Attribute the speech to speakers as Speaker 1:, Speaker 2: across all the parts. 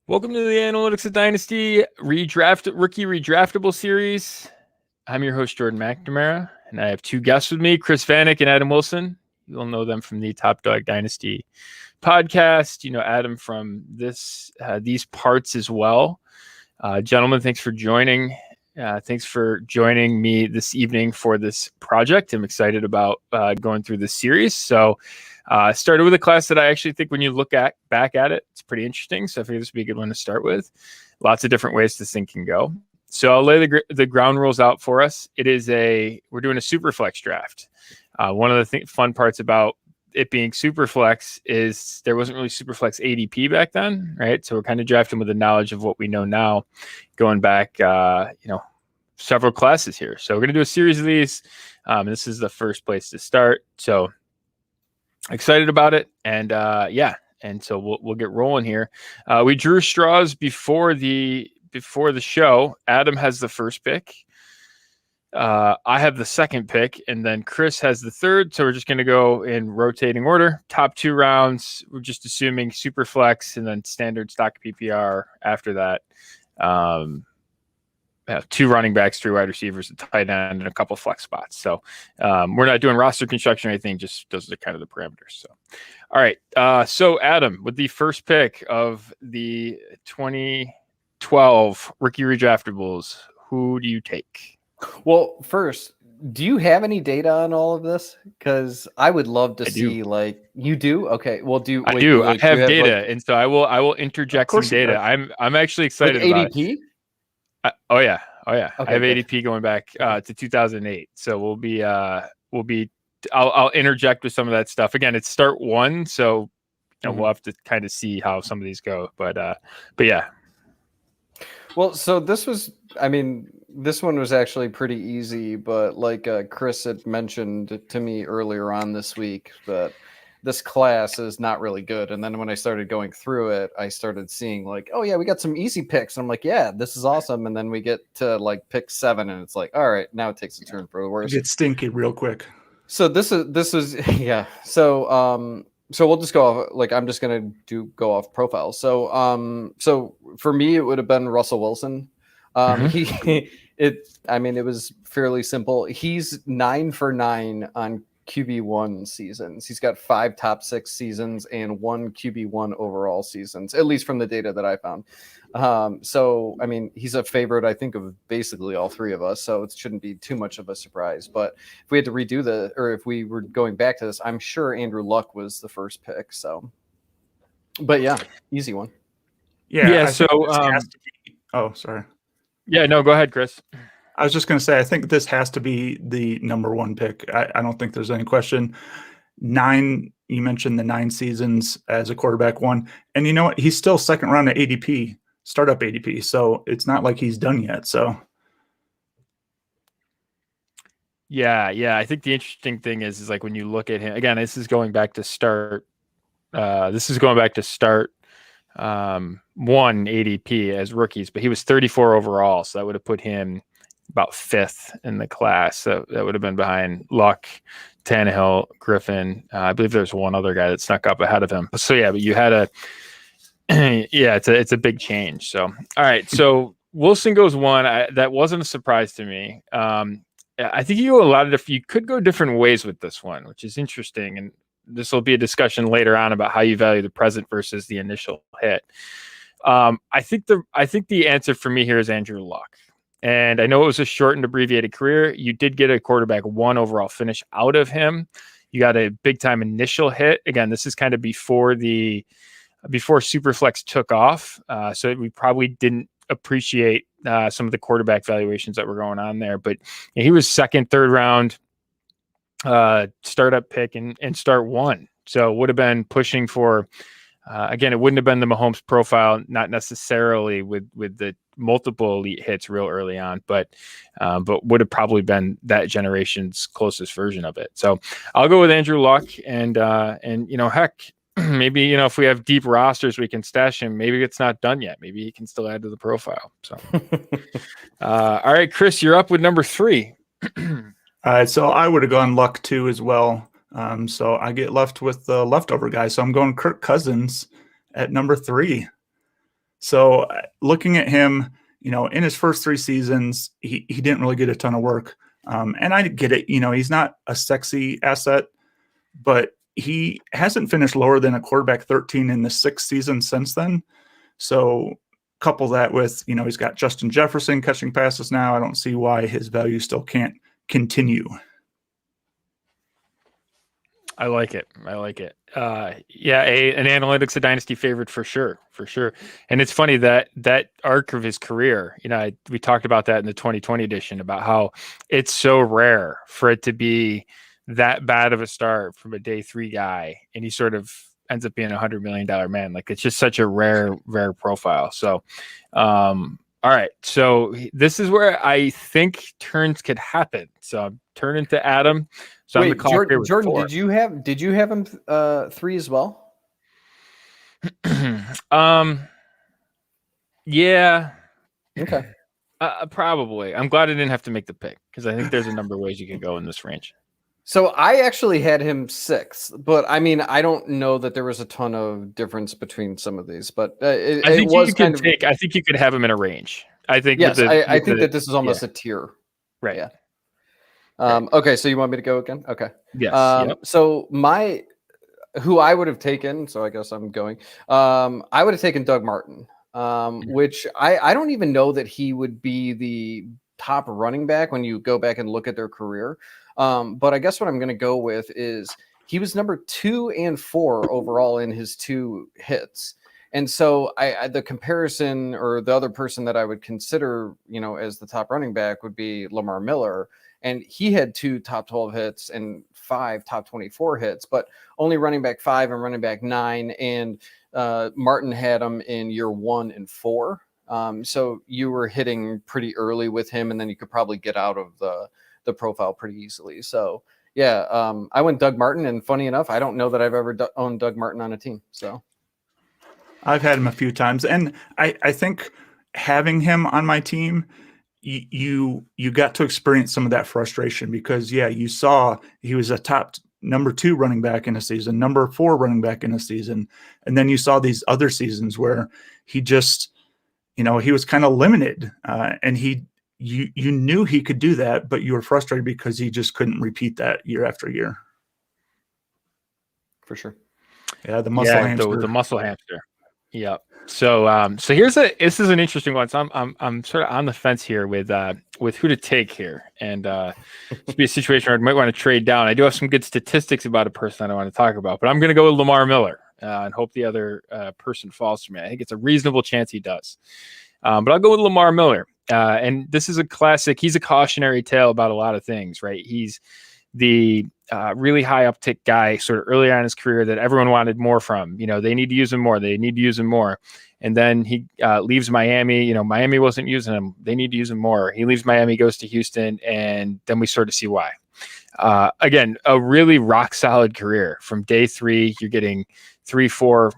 Speaker 1: Welcome to the Analytics of Dynasty rookie redraftable series. I'm your host, Jordan McNamara, and I have two guests with me, Chris Vanek and Adam Wilson. You'll know them from the Top Dog Dynasty podcast. You know Adam from these parts as well. Gentlemen, thanks for joining. Thanks for joining me this evening for this project. I'm excited about going through this series. So started with a class that I actually think when you look back at it, it's pretty interesting. So I figured this would be a good one to start with. Lots of different ways this thing can go. So I'll lay the ground rules out for us. We're doing a super flex draft. One of the fun parts about it being super flex is there wasn't really super flex ADP back then, right? So we're kind of drafting with the knowledge of what we know now, going back, several classes here. So we're going to do a series of these. This is the first place to start. So excited about it. And and so we'll get rolling here. We drew straws before the show. Adam has the first pick. I have the second pick, and then Chris has the third. So we're just going to go in rotating order. Top two rounds, we're just assuming super flex and then standard stock PPR after that. Two running backs, three wide receivers, a tight end, and a couple flex spots. So we're not doing roster construction or anything. Just those are kind of the parameters. So, all right. So Adam, with the first pick of the 2012 rookie redraftables, who do you take?
Speaker 2: Well, first, do you have any data on all of this? Because I would love to see, like, you do. Okay, well,
Speaker 1: I have data, and so I will interject some data. I'm actually excited about
Speaker 2: ADP.
Speaker 1: Oh yeah.
Speaker 2: Okay,
Speaker 1: I have ADP going back to 2008. So I'll interject with some of that stuff. Again, it's start one, so we'll have to kind of see how some of these go. But yeah.
Speaker 2: Well, so this one was actually pretty easy, but like Chris had mentioned to me earlier on this week, that this class is not really good. And then when I started going through it, I started seeing like, oh yeah, we got some easy picks. And I'm like, yeah, this is awesome. And then we get to like pick 7 and it's like, all right, now it takes a turn for the worse.
Speaker 3: It gets stinky real quick.
Speaker 2: So this is yeah. So we'll just go off, like, I'm just going to go off profile. So for me, it would have been Russell Wilson. It was fairly simple. He's 9 for 9 on QB1 seasons. He's got 5 top 6 seasons and 1 QB1 overall seasons, at least from the data that I found. He's a favorite, I think, of basically all three of us, so it shouldn't be too much of a surprise. But if we had to redo if we were going back to this, I'm sure Andrew Luck was the first pick. So, but yeah, easy one.
Speaker 3: Yeah. So, oh, sorry.
Speaker 1: Yeah, no, go ahead, Chris.
Speaker 3: I was just going to say, I think this has to be the number one pick. I don't think there's any question. 9, you mentioned the 9 seasons as a quarterback one. And you know what? He's still second round at ADP, startup ADP. So it's not like he's done yet. So.
Speaker 1: Yeah. I think the interesting thing is like when you look at him, again, this is going back to start. One ADP as rookies, but he was 34 overall. So that would have put him about 5th in the class. So that would have been behind Luck, Tannehill, Griffin. I believe there's one other guy that snuck up ahead of him. So yeah, but you had it's a big change. So, all right. So Wilson goes 1. That wasn't a surprise to me. I think you could go different ways with this one, which is interesting. And this will be a discussion later on about how you value the present versus the initial hit. I think the answer for me here is Andrew Luck. And I know it was a short and abbreviated career. You did get a quarterback 1 overall finish out of him. You got a big time initial hit. Again, this is kind of before Superflex took off. So we probably didn't appreciate some of the quarterback valuations that were going on there. But he was second, third round startup pick and start 1. So would have been pushing for, again, it wouldn't have been the Mahomes profile, not necessarily with the multiple elite hits real early on, but would have probably been that generation's closest version of it. So I'll go with Andrew Luck and heck, maybe, if we have deep rosters, we can stash him. Maybe it's not done yet. Maybe he can still add to the profile. So, all right, Chris, you're up with number 3.
Speaker 3: So I would have gone Luck 2 as well. So I get left with the leftover guy. So I'm going Kirk Cousins at number 3. So looking at him, in his first 3 seasons, he didn't really get a ton of work. And I get it. He's not a sexy asset, but he hasn't finished lower than a quarterback 13 in the 6th season since then. So couple that with, he's got Justin Jefferson catching passes now. I don't see why his value still can't continue.
Speaker 1: I like it. Yeah, an Analytics of Dynasty favorite for sure. And it's funny that arc of his career, we talked about that in the 2020 edition about how it's so rare for it to be that bad of a start from a day 3 guy, and he sort of ends up being $100 million man. Like, it's just such a rare profile. So, all right. So this is where I think turns could happen. So I'm turning to Adam. So
Speaker 2: wait, Jordan, did you have him 3 as well?
Speaker 1: Yeah.
Speaker 2: Okay.
Speaker 1: Probably. I'm glad I didn't have to make the pick, because I think there's a number of ways you could go in this range.
Speaker 2: So I actually had him 6th, but I mean, I don't know that there was a ton of difference between some of these, but I think
Speaker 1: you could have him in a range. I think.
Speaker 2: Yes, I think that this is almost a tier.
Speaker 1: Right.
Speaker 2: Yeah. Okay. So you want me to go again? Okay.
Speaker 1: Yes.
Speaker 2: So who I would have taken, so I guess I'm going, I would have taken Doug Martin, which I don't even know that he would be the top running back when you go back and look at their career. But I guess what I'm going to go with is he was number 2 and 4 overall in his 2 hits. And so the comparison, or the other person that I would consider, as the top running back would be Lamar Miller. And he had 2 top 12 hits and 5 top 24 hits, but only running back 5 and running back 9. And Martin had him in year 1 and 4. So you were hitting pretty early with him, and then you could probably get out of the profile pretty easily. So yeah, I went Doug Martin, and funny enough, I don't know that I've ever owned Doug Martin on a team. So
Speaker 3: I've had him a few times, and I think having him on my team, you got to experience some of that frustration, because you saw he was a top number 2 running back in a season, number 4 running back in a season, and then you saw these other seasons where he just, he was kind of limited, and you knew he could do that, but you were frustrated because he just couldn't repeat that year after year.
Speaker 2: For sure.
Speaker 3: Yeah, the muscle hamster.
Speaker 1: The muscle hamster. Yeah. So this is an interesting one. So I'm sort of on the fence here with who to take here, and it's be a situation where I might want to trade down. I do have some good statistics about a person I want to talk about, but I'm going to go with Lamar Miller and hope the other person falls for me. I think it's a reasonable chance he does, but I'll go with Lamar Miller. And this is a classic. He's a cautionary tale about a lot of things, right? He's the really high uptick guy sort of early on in his career that everyone wanted more from. They need to use him more. And then he leaves Miami. Miami wasn't using him. They need to use him more. He leaves Miami, goes to Houston, and then we sort of see why. Again, a really rock solid career. From day 3, you're getting 3-4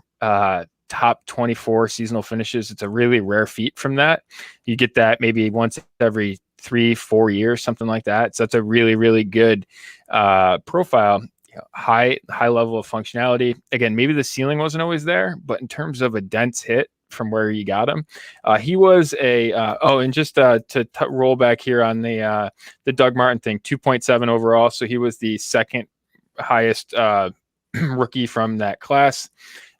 Speaker 1: top 24 seasonal finishes. It's a really rare feat from that. You get that maybe once every 3-4 years, something like that. So that's a really, really good profile. High level of functionality. Again, maybe the ceiling wasn't always there, but in terms of a dense hit from where you got him, he was and just to roll back here on the Doug Martin thing, 2.7 overall. So he was the second highest rookie from that class.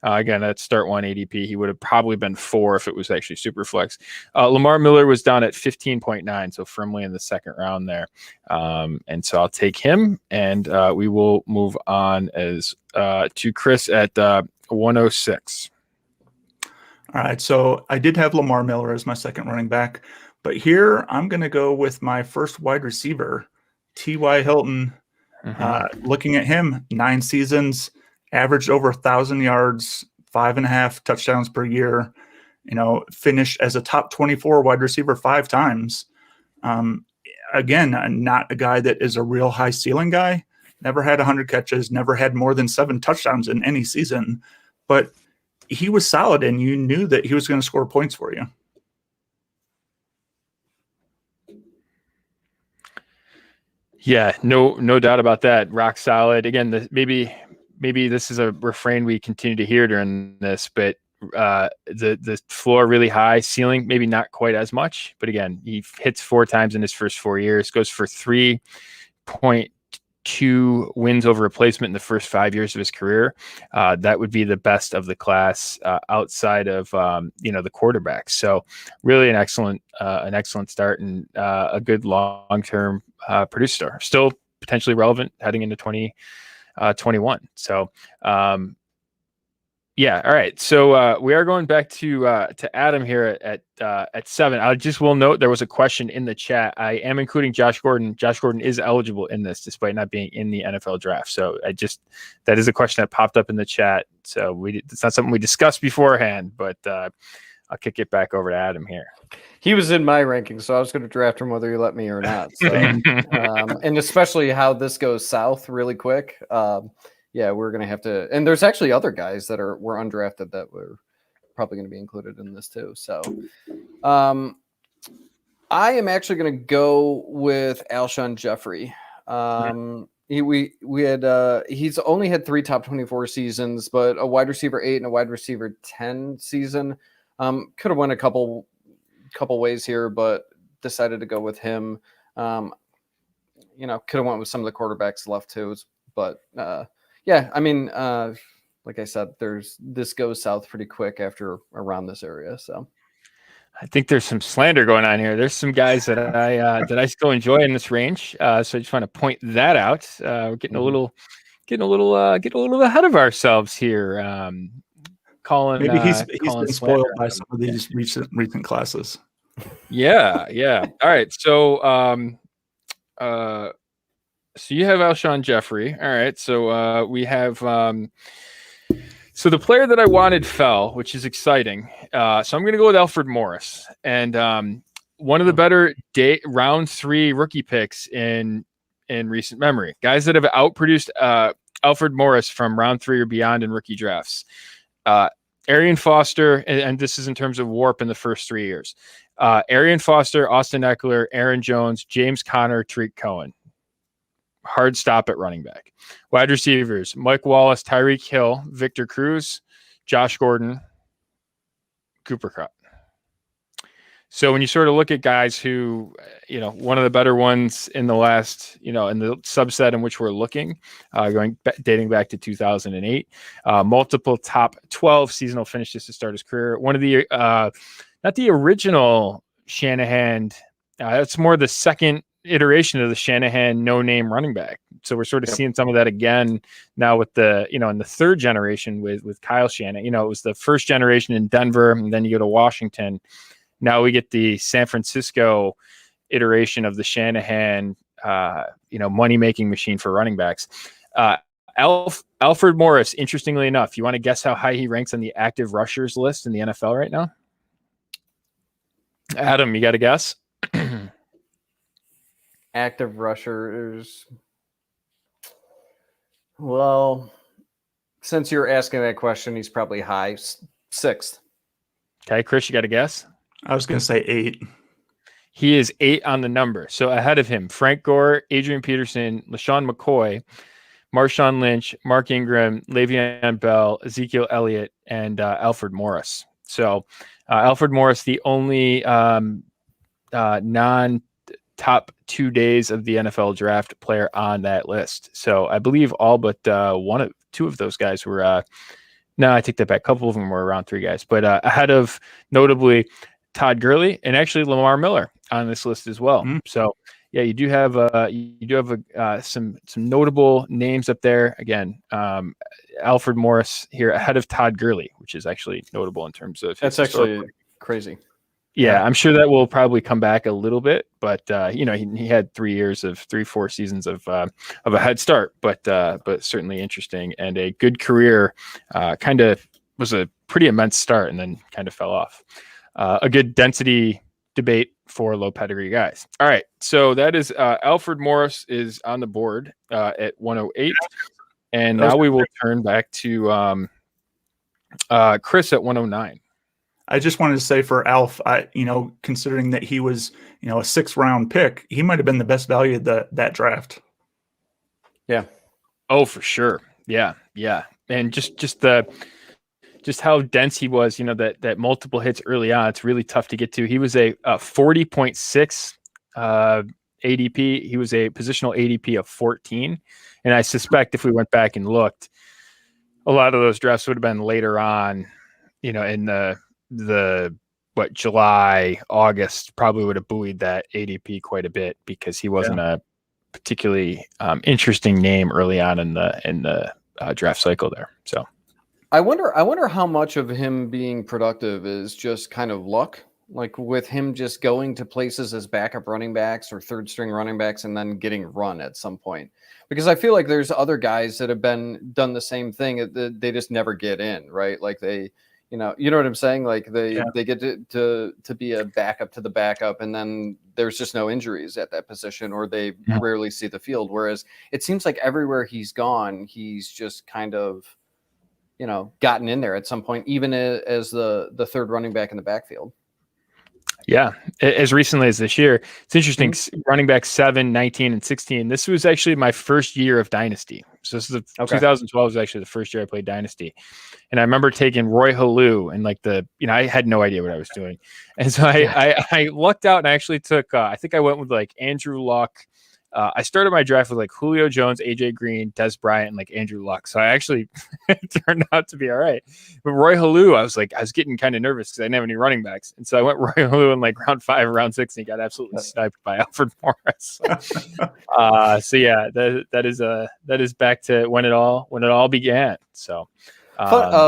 Speaker 1: Again, at start 1 ADP, he would have probably been 4 if it was actually super flex. Lamar Miller was down at 15.9, so firmly in the second round there. And so I'll take him, and we will move on to Chris at 106.
Speaker 3: All right, so I did have Lamar Miller as my second running back, but here I'm going to go with my first wide receiver, T.Y. Hilton. Looking at him, 9 seasons, averaged over 1,000 yards, 5.5 touchdowns per year, finished as a top 24 wide receiver 5 times. Again, not a guy that is a real high ceiling guy, never had 100 catches, never had more than 7 touchdowns in any season, but he was solid, and you knew that he was going to score points for you.
Speaker 1: Yeah, no doubt about that. Rock solid. Again, maybe this is a refrain we continue to hear during this, but the floor really high, ceiling maybe not quite as much, but again, he hits 4 times in his first 4 years, goes for 3.2 wins over replacement in the first 5 years of his career. That would be the best of the class outside of the quarterbacks. So really an excellent start and a good long-term producer. Still potentially relevant heading into 2021. So yeah. All right. So we are going back to Adam here at 7. I just will note there was a question in the chat. I am including Josh Gordon. Josh Gordon is eligible in this despite not being in the NFL draft. So that is a question that popped up in the chat. So it's not something we discussed beforehand, but I'll kick it back over to Adam here.
Speaker 2: He was in my rankings, so I was going to draft him whether you let me or not. So, and especially how this goes south really quick. Yeah, we're going to have to, and there's actually other guys that were undrafted that were probably going to be included in this too. So I am actually going to go with Alshon Jeffrey. He's only had 3 top 24 seasons, but a wide receiver 8 and a wide receiver 10 season. Could have went a couple ways here, but decided to go with him. Could have went with some of the quarterbacks left too, but yeah, I mean, like I said, this goes south pretty quick after around this area. So
Speaker 1: I think there's some slander going on here. There's some guys that I still enjoy in this range. So I just want to point that out. We're getting a little ahead of ourselves here.
Speaker 3: Maybe he's been spoiled by some of these recent classes.
Speaker 1: Yeah. All right. So so you have Alshon Jeffrey. All right. So we have so the player that I wanted fell, which is exciting. So I'm going to go with Alfred Morris, and one of the better round 3 rookie picks in recent memory. Guys that have outproduced Alfred Morris from round 3 or beyond in rookie drafts. Arian Foster, and this is in terms of WARP in the first 3 years. Arian Foster, Austin Eckler, Aaron Jones, James Conner, Tariq Cohen. Hard stop at running back. Wide receivers: Mike Wallace, Tyreek Hill, Victor Cruz, Josh Gordon, Cooper Kupp. So when you sort of look at guys who, one of the better ones in the last, in the subset in which we're looking, dating back to 2008, multiple top 12 seasonal finishes to start his career. One of the, not the original Shanahan, it's more the second iteration of the Shanahan no-name running back. So we're sort of seeing some of that again now with the, in the third generation with Kyle Shanahan. It was the first generation in Denver, and then you go to Washington. Now we get the San Francisco iteration of the Shanahan, money-making machine for running backs. Alfred Morris, interestingly enough, you want to guess how high he ranks on the active rushers list in the NFL right now? Adam, you got to guess?
Speaker 2: Active rushers. Well, since you're asking that question, he's probably high. 6th.
Speaker 1: Okay, Chris, you got to guess?
Speaker 3: I was going to say 8.
Speaker 1: He is 8 on the number. So ahead of him, Frank Gore, Adrian Peterson, LaShawn McCoy, Marshawn Lynch, Mark Ingram, Le'Veon Bell, Ezekiel Elliott, and Alfred Morris. So Alfred Morris, the only non-top 2 days of the NFL draft player on that list. So I believe all but 2 of those guys were no, I take that back. A couple of them were around 3 guys, but ahead of notably Todd Gurley and actually Lamar Miller on this list as well. Mm-hmm. So yeah, you do have some notable names up there. Again, Alfred Morris here ahead of Todd Gurley, which is actually notable in terms of.
Speaker 2: That's actually crazy.
Speaker 1: Yeah, I'm sure that will probably come back a little bit, but he had 4 seasons of a head start, but certainly interesting and a good career. Kind of was a pretty immense start and then kind of fell off. A good density debate for low pedigree guys. All right, so that is Alfred Morris is on the board at 108, and now we will turn back to Chris at 109.
Speaker 3: I just wanted to say for Alf, considering that he was, a 6th round pick, he might have been the best value of that draft.
Speaker 2: Yeah.
Speaker 1: Oh, for sure. Yeah. And just the just how dense he was, that multiple hits early on, it's really tough to get to. He was a 40.6 ADP. He was a positional ADP of 14. And I suspect if we went back and looked, a lot of those drafts would have been later on, in the July, August, probably would have buoyed that ADP quite a bit because he wasn't a particularly interesting name early on in the draft cycle there. So
Speaker 2: I wonder how much of him being productive is just kind of luck, like with him just going to places as backup running backs or third string running backs and then getting run at some point. Because I feel like there's other guys that have done the same thing. They just never get in, right? Like they, you know what I'm saying? Like they get to be a backup to the backup, and then there's just no injuries at that position, or they rarely see the field. Whereas it seems like everywhere he's gone, he's just kind of, gotten in there at some point, even as the third running back in the backfield.
Speaker 1: Yeah, as recently as this year. It's interesting. Running back 7, 19, and 16. This was actually my first year of Dynasty. So this is 2012 was actually the first year I played Dynasty. And I remember taking Roy Halou and I had no idea what I was doing. And so I lucked out and I actually took, I think I went with Andrew Luck. I started my draft with Julio Jones, AJ Green, Des Bryant, and Andrew Luck. So I actually turned out to be all right. But Roy Halou, I was getting kind of nervous because I didn't have any running backs. And so I went Roy Halou in round 5 or round 6, and he got absolutely sniped by Alfred Morris. So yeah, that is back to when it all began. So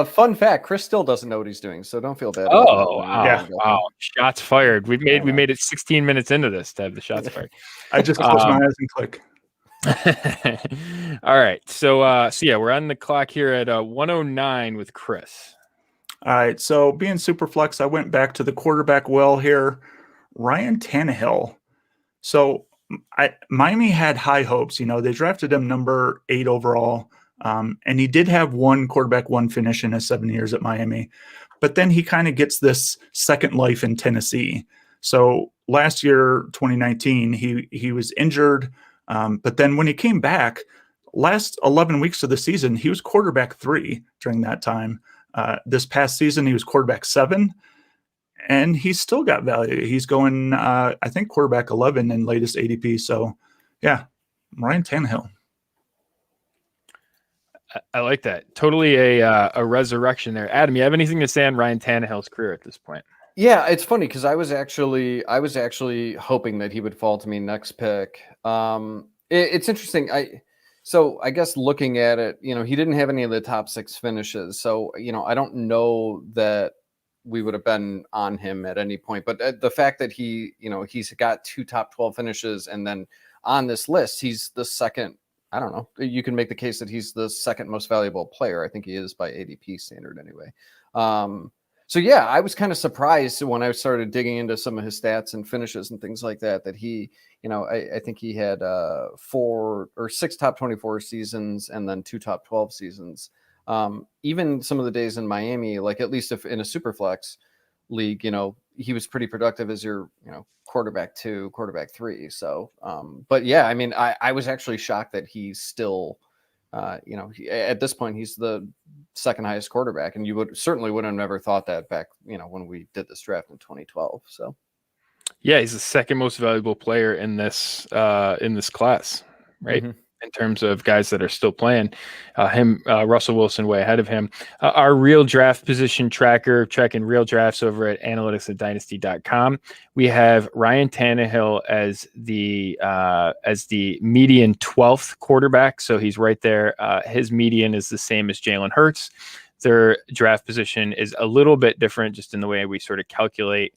Speaker 2: fun fact, Chris still doesn't know what he's doing, so don't feel bad.
Speaker 1: Wow. Shots fired. We made it 16 minutes into this to have the shots fired.
Speaker 3: I just close my eyes and click.
Speaker 1: All right. So yeah, we're on the clock here at 109 with Chris.
Speaker 3: All right. So being super flex, I went back to the quarterback well here. Ryan Tannehill. So Miami had high hopes. They drafted him number 8 overall. And he did have one quarterback, one finish in his 7 years at Miami, but then he kind of gets this second life in Tennessee. So last year, 2019, he was injured. But then when he came back, last 11 weeks of the season, he was quarterback 3 during that time. This past season, he was quarterback 7, and he's still got value. He's going, I think, quarterback 11 in latest ADP. So yeah, Ryan Tannehill.
Speaker 1: I like that. Totally a resurrection there. Adam, you have anything to say on Ryan Tannehill's career at this point?
Speaker 2: Yeah, it's funny because I was actually hoping that he would fall to me next pick. It's interesting. I guess looking at it, he didn't have any of the top 6 finishes. So, I don't know that we would have been on him at any point. But the fact that he's got 2 top 12 finishes, and then on this list, he's the second. I don't know. You can make the case that he's the second most valuable player. I think he is by ADP standard anyway. So yeah, I was kind of surprised when I started digging into some of his stats and finishes and things like that, that he, I think he had 4 or 6 top 24 seasons and then 2 top 12 seasons. Even some of the days in Miami, at least if in a super flex league, he was pretty productive as your, quarterback 2, quarterback 3. So, but yeah, I mean, I was actually shocked that he's still, at this point, he's the second highest quarterback, and you would have never thought that back, when we did this draft in 2012. So,
Speaker 1: yeah, he's the second most valuable player in this class, right? Mm-hmm. In terms of guys that are still playing, Russell Wilson way ahead of him. Our real draft position tracker, checking real drafts over at Analytics of Dynasty.com. We have Ryan Tannehill as the median 12th quarterback, so he's right there. His median is the same as Jalen Hurts. Their draft position is a little bit different, just in the way we sort of calculate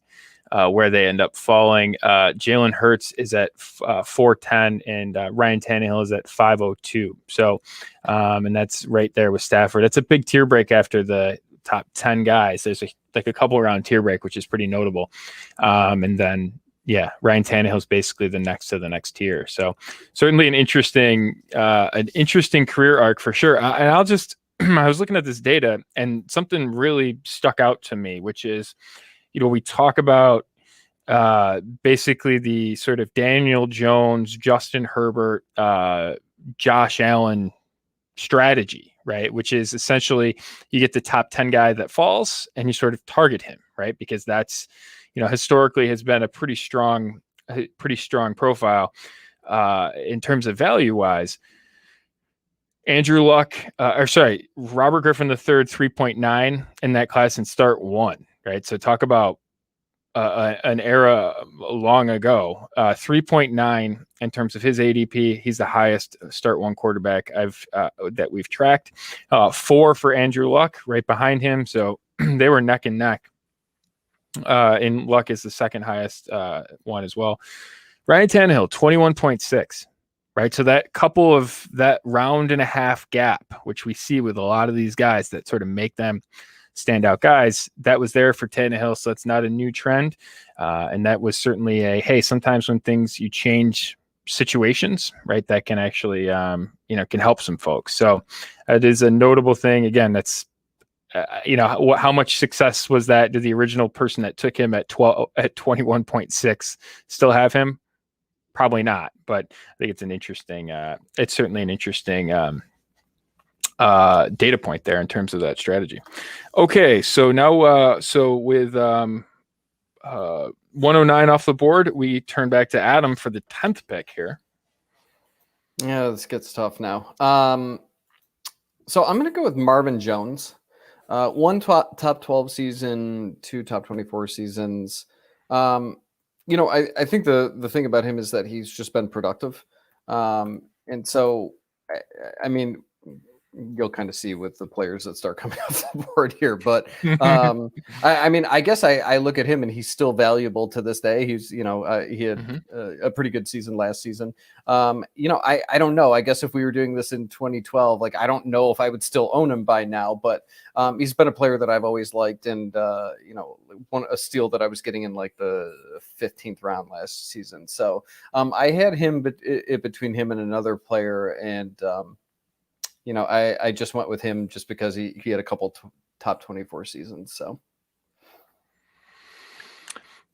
Speaker 1: where they end up falling. Jalen Hurts is at 410, and Ryan Tannehill is at 502. So, and that's right there with Stafford. It's a big tier break after the top 10 guys. There's a couple round tier break, which is pretty notable. And then, yeah, Ryan Tannehill is basically the next to the next tier. So certainly an interesting career arc for sure. And I'll just, I was looking at this data, and something really stuck out to me, which is, we talk about basically the sort of Daniel Jones, Justin Herbert, Josh Allen strategy, right? Which is essentially you get the top 10 guy that falls and you sort of target him, right? Because that's, historically has been a pretty strong profile in terms of value wise. Andrew Luck, Robert Griffin III, 3.9 in that class and start 1, right? So talk about an era long ago. 3.9 in terms of his ADP. He's the highest start 1 quarterback that we've tracked. 4 for Andrew Luck, right behind him. So they were neck and neck. And Luck is the second highest one as well. Ryan Tannehill, 21.6. Right. So that couple of that round and a half gap, which we see with a lot of these guys that sort of make them standout guys, that was there for Tannehill. So that's not a new trend. And that was certainly hey, sometimes when you change situations, right, that can actually, can help some folks. So it is a notable thing. Again, that's, how much success was that? Did the original person that took him at 21.6 still have him? Probably not, but I think it's it's certainly an interesting data point there in terms of that strategy. Okay, so now, with 109 off the board, we turn back to Adam for the 10th pick here.
Speaker 2: Yeah, this gets tough now. So I'm going to go with Marvin Jones. 1 top 12 season, 2 top 24 seasons. I think the thing about him is that he's just been productive. And so, I mean, you'll kind of see with the players that start coming off the board here. But I guess I look at him and he's still valuable to this day. He's, he had a pretty good season last season. I don't know. I guess if we were doing this in 2012, I don't know if I would still own him by now, but he's been a player that I've always liked. And, a steal that I was getting in the 15th round last season. So I had him between him and another player. And, I just went with him just because he had a couple top 24 seasons. So,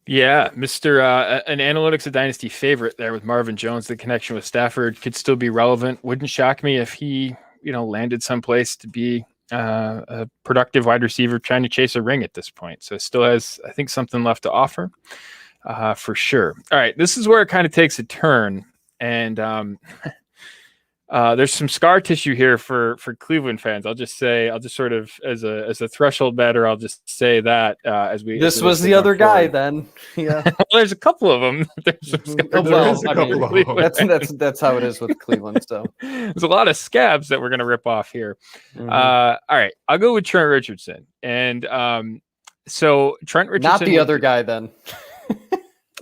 Speaker 1: yeah, Mr. An Analytics of Dynasty favorite there with Marvin Jones. The connection with Stafford could still be relevant. Wouldn't shock me if he, landed someplace to be a productive wide receiver trying to chase a ring at this point. So still has, I think, something left to offer for sure. All right, this is where it kind of takes a turn, and there's some scar tissue here for Cleveland fans. I'll just sort of as a threshold matter, I'll just say that
Speaker 2: this was the other guy then. Yeah.
Speaker 1: Well, there's a couple of them.
Speaker 2: That's how it is with Cleveland. So
Speaker 1: there's a lot of scabs that we're going to rip off here.
Speaker 2: Mm-hmm.
Speaker 1: All right, I'll go with Trent Richardson. And so Trent Richardson,
Speaker 2: not the other guy then.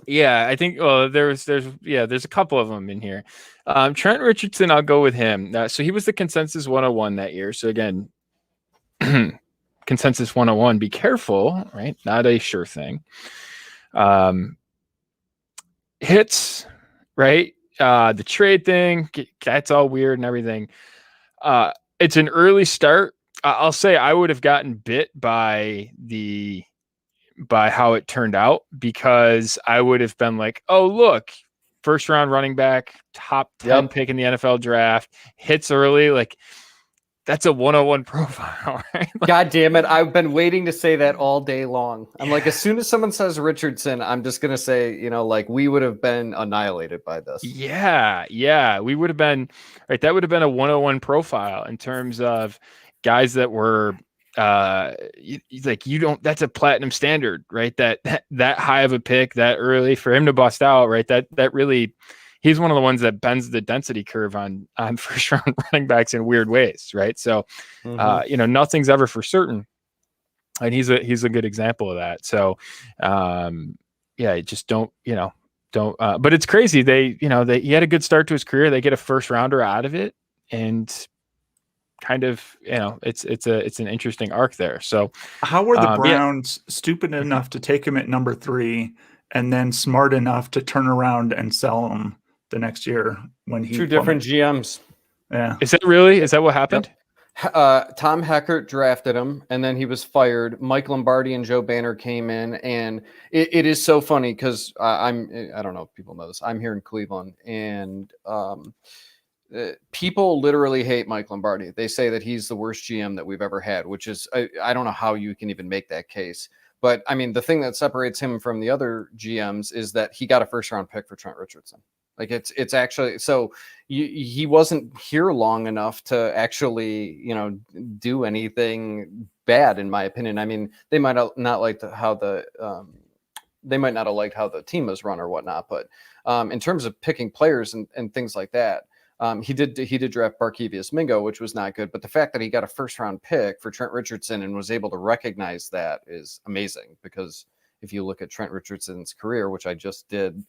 Speaker 1: Yeah, I think there's a couple of them in here. Trent Richardson, I'll go with him. So he was the consensus 101 that year. So again, consensus 101, be careful, right? Not a sure thing. Hits, right? The trade thing, that's all weird and everything. It's an early start. I'll say I would have gotten bit by how it turned out, because I would have been like, oh, look, first round running back, top 10 pick in the NFL draft, hits early. That's a 101 profile, right?
Speaker 2: God damn it. I've been waiting to say that all day long. I'm like, as soon as someone says Richardson, I'm just going to say, we would have been annihilated by this.
Speaker 1: Yeah. We would have been, right. That would have been a 101 profile in terms of guys that were, that's a platinum standard, right? That high of a pick that early for him to bust out, right? That really, he's one of the ones that bends the density curve on first round running backs in weird ways, right? So, nothing's ever for certain, and he's a good example of that. So, just don't. But it's crazy. He had a good start to his career. They get a first rounder out of it, and kind of, it's an interesting arc there. So
Speaker 3: how were the Browns stupid enough to take him at number 3 and then smart enough to turn around and sell him the next year when he
Speaker 2: different GMs?
Speaker 3: Yeah.
Speaker 1: Is that what happened?
Speaker 2: Yep. Tom Heckert drafted him, and then he was fired. Mike Lombardi and Joe Banner came in, and it is so funny because I don't know if people know this. I'm here in Cleveland, and people literally hate Mike Lombardi. They say that he's the worst GM that we've ever had, which is, I don't know how you can even make that case. But I mean, the thing that separates him from the other GMs is that he got a first round pick for Trent Richardson. Like it's actually, so he wasn't here long enough to actually, do anything bad, in my opinion. I mean, they might not like how they might not have liked how the team was run or whatnot, but in terms of picking players and things like that, he did draft Barkevius Mingo, which was not good. But the fact that he got a first round pick for Trent Richardson and was able to recognize that is amazing, because if you look at Trent Richardson's career, which I just did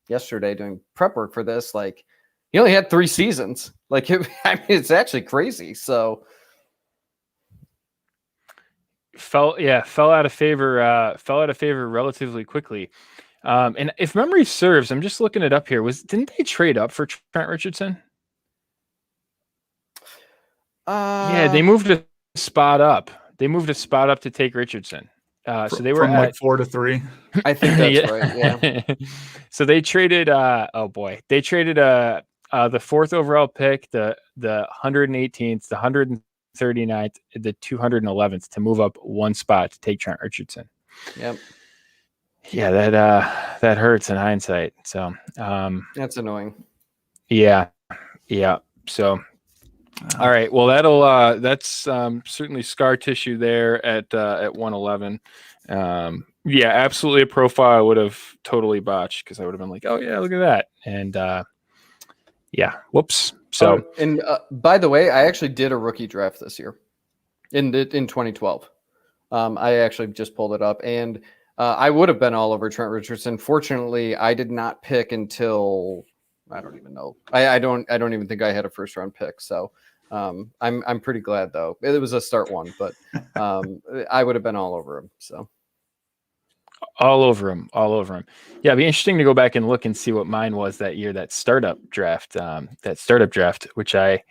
Speaker 2: yesterday doing prep work for this, like, he only had 3 seasons. Like, I mean, it's actually crazy. So
Speaker 1: fell out of favor relatively quickly. And if memory serves, I'm just looking it up here. Didn't they trade up for Trent Richardson? Yeah, they moved a spot up. They moved a spot up to take Richardson. So they were
Speaker 3: from like 4 to 3.
Speaker 2: I think that's right. Yeah.
Speaker 1: So they traded. They traded the 4th overall pick, the 118th, the 139th, the 211th to move up 1 spot to take Trent Richardson.
Speaker 2: Yep.
Speaker 1: Yeah, that hurts in hindsight. So
Speaker 2: that's annoying.
Speaker 1: Yeah. So. All right. Well, that's certainly scar tissue there at 111. Yeah, absolutely a profile I would have totally botched, because I would have been like, oh yeah, look at that. And yeah, whoops. So
Speaker 2: and by the way, I actually did a rookie draft this year in 2012. I actually just pulled it up, and I would have been all over Trent Richardson. Fortunately, I did not pick until, I don't even know. I don't even think I had a first round pick. So I'm pretty glad, though. It was a start one, but I would have been all over him. So
Speaker 1: all over him. Yeah, it'd be interesting to go back and look and see what mine was that year, that startup draft, which it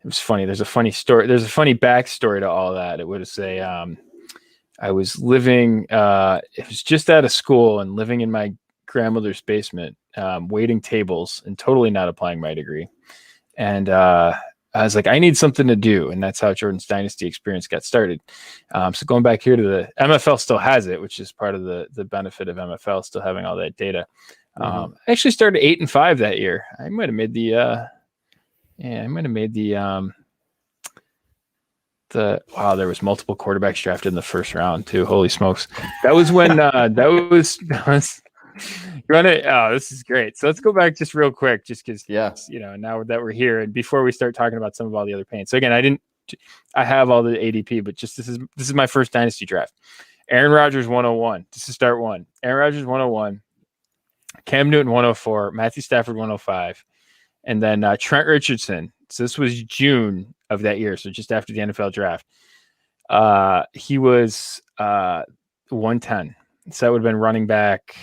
Speaker 1: was funny. There's a funny story. There's a funny backstory to all that. It was I was living, it was just out of school and living in my grandmother's basement, waiting tables and totally not applying my degree. And I was like, I need something to do. And that's how Jordan's Dynasty experience got started. So going back here to the MFL still has it, which is part of the benefit of MFL still having all that data. I actually started 8-5 that year. I might have made the wow, there was multiple quarterbacks drafted in the first round too. Holy smokes. That was when this is great. So let's go back just real quick, just because, now that we're here and before we start talking about some of all the other pains. So again, I have all the ADP, but just this is my first Dynasty draft. Aaron Rodgers 101. This is start one. Aaron Rodgers 101. Cam Newton 104. Matthew Stafford 105. And then Trent Richardson. So this was June of that year, so just after the NFL draft. He was 110. So that would have been running back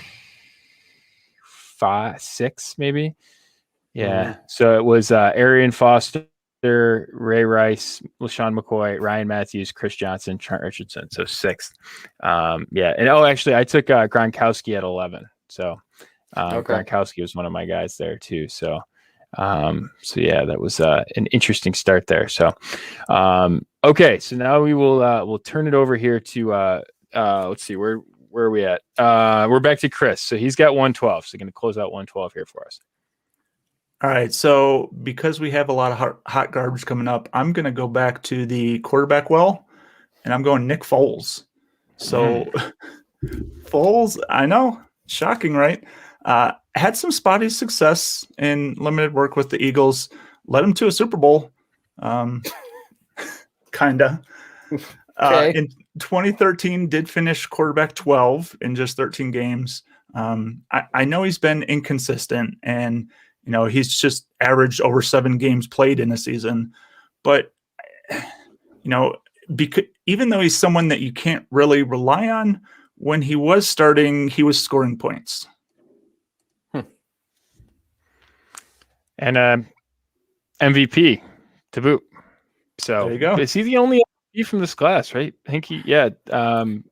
Speaker 1: 5-6 maybe. Yeah. So it was Arian Foster, Ray Rice, LaShawn McCoy, Ryan Matthews, Chris Johnson, Trent Richardson. So 6th. Yeah. And actually I took Gronkowski at 11. So Gronkowski was one of my guys there too. So yeah, that was an interesting start there. So okay, so now we'll turn it over here to let's see, where are we at? We're back to Chris. So he's got 112. So going to close out 112 here for us.
Speaker 3: All right. So because we have a lot of hot garbage coming up, I'm going to go back to the quarterback well, and I'm going Nick Foles. So Foles, I know, shocking, right? Had some spotty success in limited work with the Eagles, led them to a Super Bowl. Kinda.
Speaker 2: Okay.
Speaker 3: In 2013, did finish quarterback 12 in just 13 games. I know he's been inconsistent, and he's just averaged over 7 games played in a season. But because even though he's someone that you can't really rely on, when he was starting, he was scoring points.
Speaker 1: And MVP to boot. So
Speaker 3: there you go.
Speaker 1: Is he the only MVP from this class, right? I think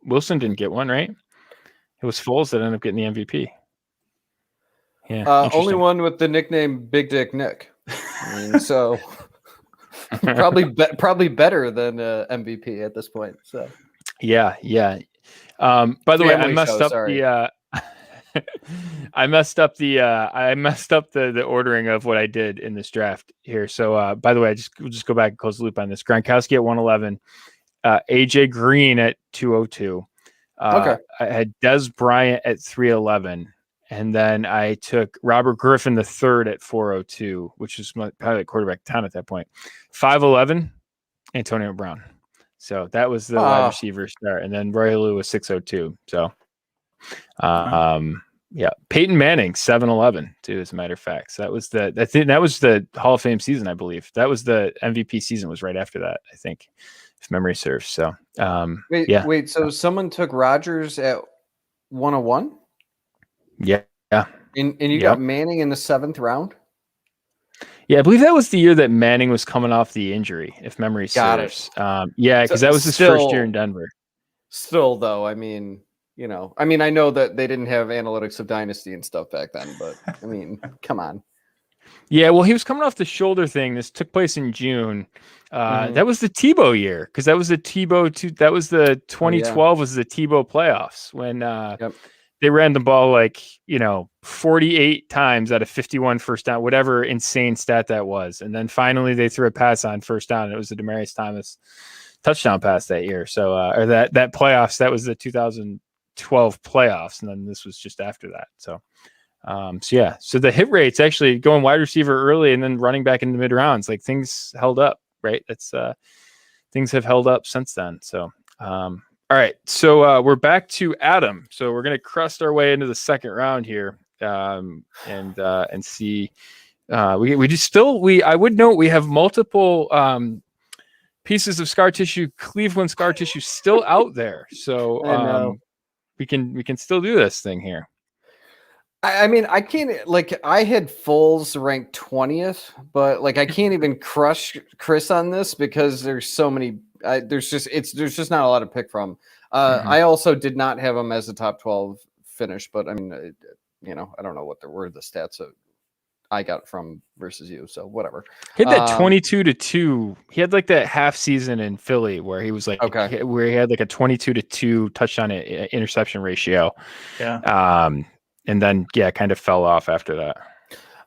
Speaker 1: Wilson didn't get one, right? It was Foles that ended up getting the MVP. Yeah.
Speaker 2: Only one with the nickname Big Dick Nick. I mean, so probably better than MVP at this point. So
Speaker 1: Yeah. By the way, I
Speaker 2: Family
Speaker 1: messed
Speaker 2: show,
Speaker 1: up
Speaker 2: sorry.
Speaker 1: the I messed up the ordering of what I did in this draft here. So by the way, we'll just go back and close the loop on this. Gronkowski at 111, AJ Green at 202.
Speaker 2: Okay.
Speaker 1: I had Des Bryant at 311, and then I took Robert Griffin the third at 402, which is probably like quarterback 10 at that point. 511, Antonio Brown. So that was the wide receiver start, and then Roy Lou was 602. So, yeah, Peyton Manning 711 too, as a matter of fact. So that was the Hall of Fame season, I believe. That was the MVP season. Was right after that, I think, if memory serves. So,
Speaker 2: wait. So someone took Rodgers at 101.
Speaker 1: Yeah.
Speaker 2: And you got Manning in the 7th round.
Speaker 1: Yeah, I believe that was the year that Manning was coming off the injury, if memory serves. Yeah, because that was his first year in Denver.
Speaker 2: Still, though, I mean, I know that they didn't have Analytics of Dynasty and stuff back then, but I mean, come on.
Speaker 1: Yeah, well, he was coming off the shoulder thing. This took place in June. That was the Tebow year, because that was the Tebow. That was the 2012 was the Tebow playoffs when they ran the ball 48 times out of 51 first down, whatever insane stat that was. And then finally they threw a pass on first down. And it was the Demaryius Thomas touchdown pass that year. So, or that playoffs, that was the 2012 playoffs. And then this was just after that. So, so the hit rates actually going wide receiver early and then running back in the mid rounds, like things held up, right? That's things have held up since then. So, all right, so we're back to Adam. So we're gonna crust our way into the second round here, and see. I would note we have multiple pieces of scar tissue, Cleveland scar tissue, still out there. So we can still do this thing here.
Speaker 2: I mean, I can't I had Foles ranked 20th, but I can't even crush Chris on this because there's so many. There's just not a lot to pick from. I also did not have him as a top 12 finish, but I mean, I don't know what were the stats I got from versus you, so whatever.
Speaker 1: He had that 22-2. He had that half season in Philly where he was where he had a 22-2 touchdown interception ratio.
Speaker 3: Yeah.
Speaker 1: And then kind of fell off after that.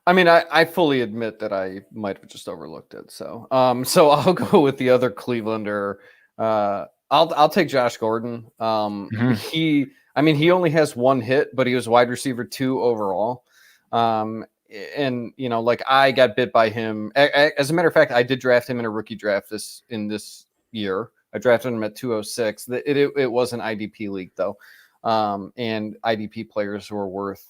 Speaker 2: I mean, I fully admit that I might have just overlooked it. So, so I'll go with the other Clevelander. I'll take Josh Gordon. He only has one hit, but he was wide receiver 2 overall. And I got bit by him. As a matter of fact, I did draft him in a rookie draft this year. I drafted him at 206. It was an IDP league though. And IDP players were worth,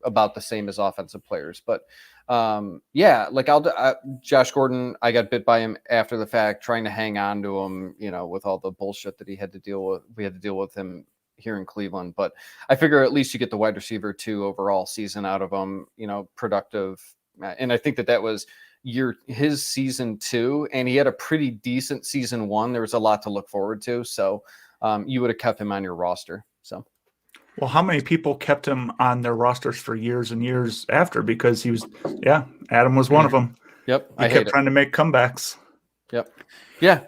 Speaker 2: about the same as offensive players. But Josh Gordon, I got bit by him after the fact, trying to hang on to him, with all the bullshit that he had to deal with. We had to deal with him here in Cleveland, but I figure at least you get the wide receiver 2 overall season out of him, productive. And I think that was his season 2, and he had a pretty decent season 1. There was a lot to look forward to. So, you would have kept him on your roster. So,
Speaker 3: well, how many people kept him on their rosters for years and years after? Because he was, Adam was one of them.
Speaker 2: Yep,
Speaker 3: he kept trying to make comebacks.
Speaker 2: Yep, yeah,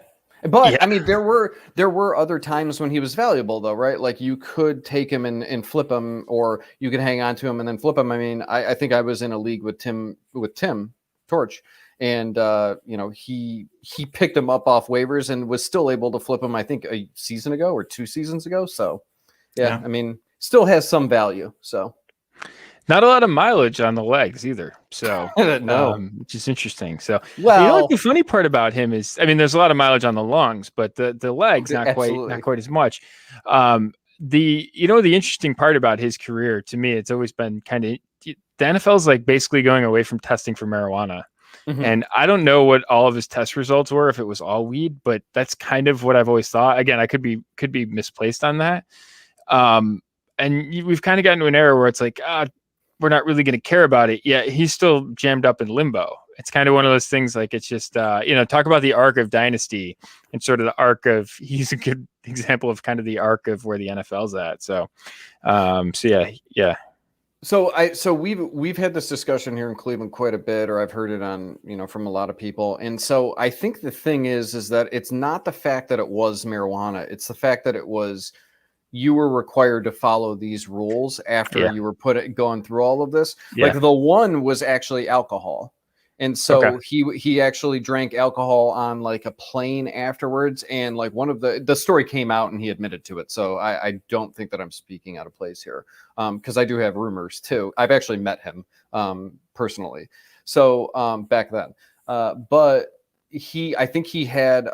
Speaker 2: but I mean, there were other times when he was valuable, though, right? You could take him and flip him, or you could hang on to him and then flip him. I mean, I think I was in a league with Tim Torch. And, he picked him up off waivers and was still able to flip him, I think, a season ago or 2 seasons ago. So, I mean, still has some value. So,
Speaker 1: not a lot of mileage on the legs either. So, which is interesting. So, the funny part about him is, I mean, there's a lot of mileage on the lungs, but the legs not quite as much. The interesting part about his career, to me, it's always been kind of the NFL's basically going away from testing for marijuana. And I don't know what all of his test results were, if it was all weed, but that's kind of what I've always thought. Again, I could be misplaced on that. And we've kind of gotten to an era where it's we're not really going to care about it. Yeah, he's still jammed up in limbo. It's kind of one of those things it's just, talk about the arc of Dynasty and sort of the arc of, he's a good example of kind of the arc of where the NFL's at. So, yeah.
Speaker 2: So we've had this discussion here in Cleveland quite a bit, or I've heard it on, from a lot of people. And so I think the thing is that it's not the fact that it was marijuana. It's the fact that you were required to follow these rules after you were going through all of this.
Speaker 1: Yeah.
Speaker 2: Like the one was actually alcohol. And so he actually drank alcohol on like a plane afterwards. And like one of the story came out and he admitted to it. So I don't think that I'm speaking out of place here. Because I do have rumors too. I've actually met him personally. So back then. But I think he had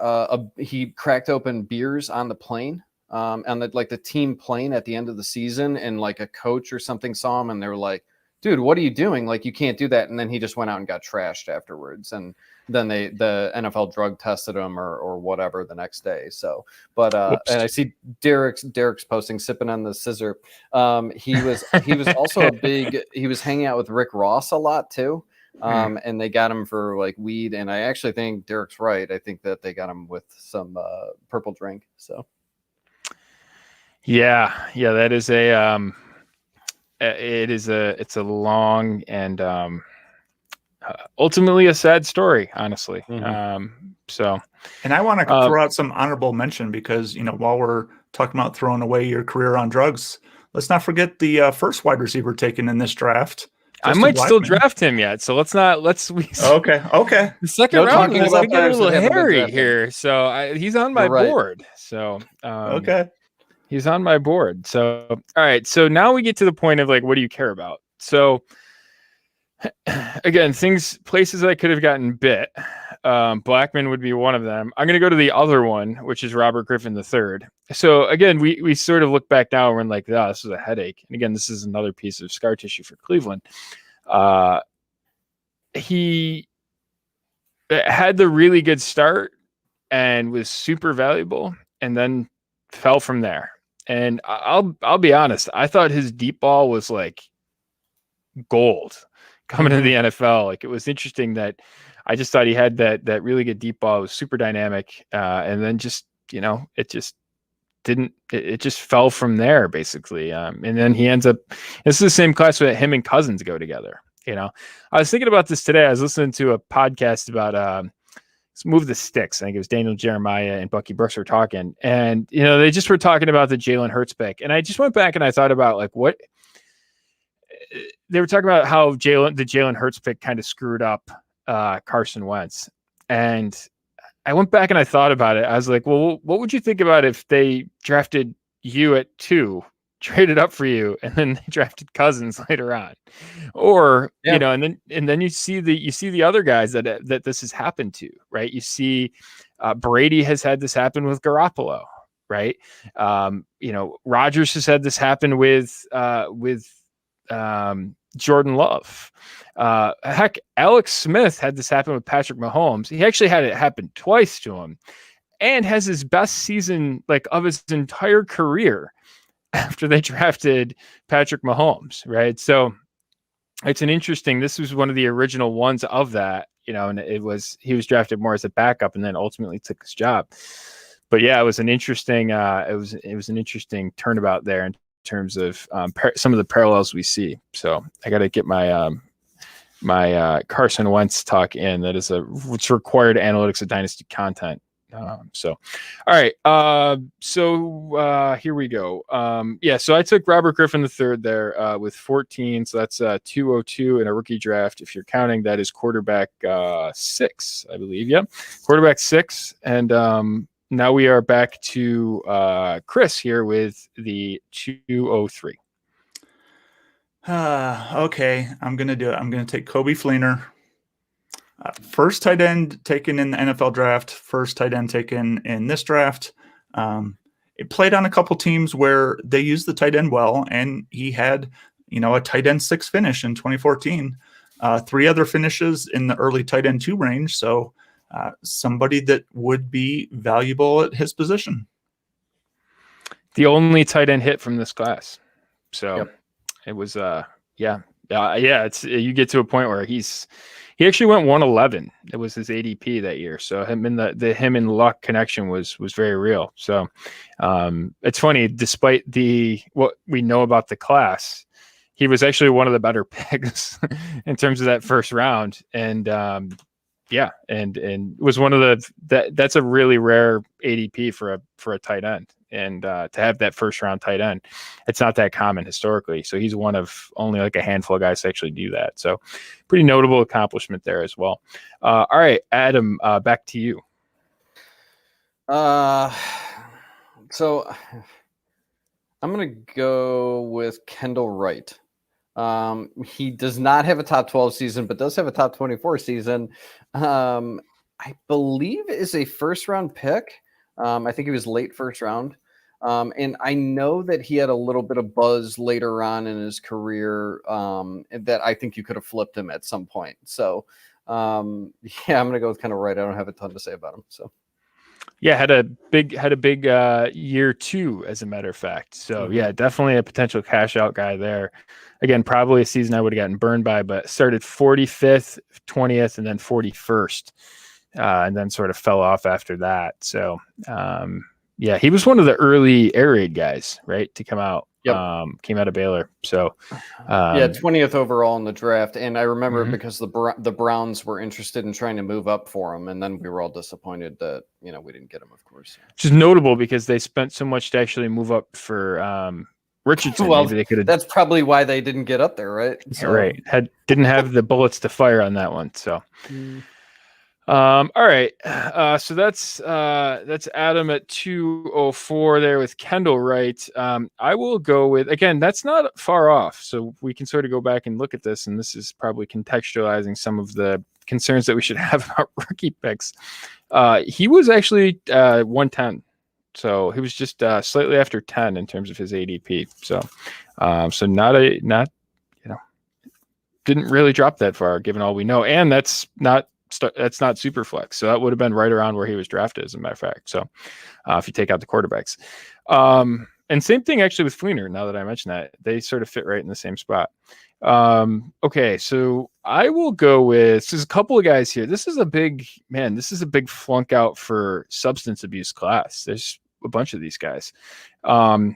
Speaker 2: he cracked open beers on the plane. And the team plane at the end of the season, and like a coach or something saw him and they were like, dude, what are you doing? Like, you can't do that. And then he just went out and got trashed afterwards. And then the NFL drug tested him or whatever the next day. So, but and I see Derek's posting sipping on the scissor. He was also he was hanging out with Rick Ross a lot too. And they got him for like weed. And I actually think Derek's right. I think that they got him with some purple drink. So.
Speaker 1: Yeah, that is it's a long and ultimately a sad story, honestly. So,
Speaker 3: and I want to throw out some honorable mention because, while we're talking about throwing away your career on drugs, let's not forget the first wide receiver taken in this draft.
Speaker 1: I might still draft him yet, so let's.
Speaker 3: Okay.
Speaker 1: The second round is going to get a little hairy here, so he's on my board. So
Speaker 3: okay.
Speaker 1: He's on my board. So, all right. So now we get to the point of like, what do you care about? So again, places I could have gotten bit. Blackman would be one of them. I'm going to go to the other one, which is Robert Griffin III. So again, we sort of look back now and we're like, oh, this was a headache. And again, this is another piece of scar tissue for Cleveland. He had the really good start and was super valuable and then fell from there. And I'll be honest, I thought his deep ball was like gold coming into the NFL. Like, it was interesting that I just thought he had that really good deep ball. It was super dynamic. And then just, it just didn't, it just fell from there basically. And then he ends up, this is the same class where him and Cousins go together. I was thinking about this today. I was listening to a podcast about, Move the Sticks. I think it was Daniel Jeremiah and Bucky Brooks were talking, and they just were talking about the Jalen Hurts pick. And I just went back and I thought about like what they were talking about, how the Jalen Hurts pick kind of screwed up Carson Wentz. And I went back and I thought about it. I was like, well, what would you think about if they drafted you at 2, traded up for you, and then they drafted Cousins later on? Or and then you see the other guys that this has happened to, right? You see Brady has had this happen with Garoppolo, right? Rodgers has had this happen with Jordan Love. Heck, Alex Smith had this happen with Patrick Mahomes. He actually had it happen twice to him, and has his best season like of his entire career after they drafted Patrick Mahomes, right? So it's this was one of the original ones of that, and he was drafted more as a backup and then ultimately took his job. But yeah, it was an interesting, it was an interesting turnabout there in terms of some of the parallels we see. So I got to get my, my Carson Wentz talk in. That is it's required Analytics of Dynasty content. All right. So here we go. So I took Robert Griffin III there with 14. So that's 202 in a rookie draft. If you're counting, that is quarterback 6, I believe. Yep. Quarterback 6. And now we are back to Chris here with the 203.
Speaker 3: Okay. I'm going to do it. I'm going to take Kobe Fleener. First tight end taken in the NFL draft, first tight end taken in this draft. It played on a couple teams where they used the tight end well, and he had, a tight end 6 finish in 2014. 3 other finishes in the early tight end 2 range. So somebody that would be valuable at his position.
Speaker 1: The only tight end hit from this class. So It was, it's, you get to a point where he actually went 111. It was his ADP that year. So him and Luck connection was very real. So it's funny, despite what we know about the class, he was actually one of the better picks in terms of that first round. And and was one of that's a really rare ADP for a tight end. And to have that first round tight end, it's not that common historically. So he's one of only like a handful of guys to actually do that. So pretty notable accomplishment there as well. All right, Adam, back to you.
Speaker 2: So I'm going to go with Kendall Wright. He does not have a top 12 season, but does have a top 24 season. I believe is a first round pick. I think he was late first round. And I know that he had a little bit of buzz later on in his career that I think you could have flipped him at some point. So, I'm going to go with Kendall Wright. I don't have a ton to say about him. So,
Speaker 1: yeah, had a big year 2, as a matter of fact. So yeah, definitely a potential cash out guy there. Again, probably a season I would have gotten burned by, but started 45th, 20th, and then 41st, and then sort of fell off after that. So yeah, he was one of the early air raid guys, right, to come out. Yep. Came out of Baylor. So
Speaker 2: 20th overall in the draft. And I remember because the Browns were interested in trying to move up for him, and then we were all disappointed that we didn't get him, of course.
Speaker 1: Which is notable because they spent so much to actually move up for Richardson.
Speaker 2: Well,
Speaker 1: maybe they could have.
Speaker 2: That's probably why they didn't get up there, right?
Speaker 1: So. Right. Didn't have the bullets to fire on that one. So. All right. So that's Adam at 204 there with Kendall Wright. I will go with, again, that's not far off. So we can sort of go back and look at this, and this is probably contextualizing some of the concerns that we should have about rookie picks. He was actually 110. So he was just slightly after 10 in terms of his ADP. So didn't really drop that far given all we know. And that's not super flex. So that would have been right around where he was drafted, as a matter of fact. So if you take out the quarterbacks, and same thing actually with Fleener. Now that I mention that, they sort of fit right in the same spot. Okay. So I will go with, there's a couple of guys here. This is a big flunk out for substance abuse class. There's a bunch of these guys. Oh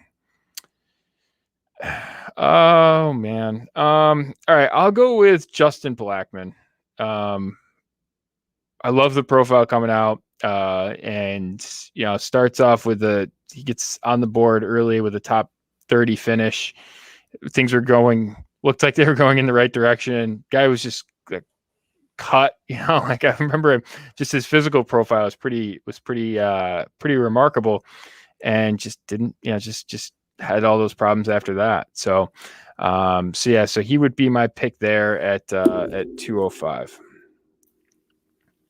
Speaker 1: man. All right. I'll go with Justin Blackmon. I love the profile coming out, and starts off with he gets on the board early with a top 30 finish. Things looked like they were going in the right direction. Guy was just like cut, like I remember just his physical profile was pretty remarkable, and just didn't, just had all those problems after that. So he would be my pick there at 205.